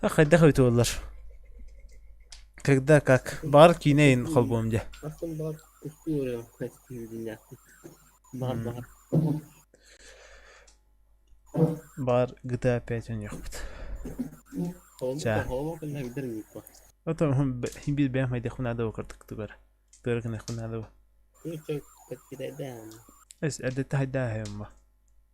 Когда хайтулар когда как бар кинейн холбомде Aslında bak ustuyor kaçtı dünya. Bahar. бар GTA 5 он yok. Hava kılına gider mi bu? O tamam bir ben haydi khuna da وكرتك تقدر تقدر كنا خنا da Çok kaçtı da. بس اديت هيدا هم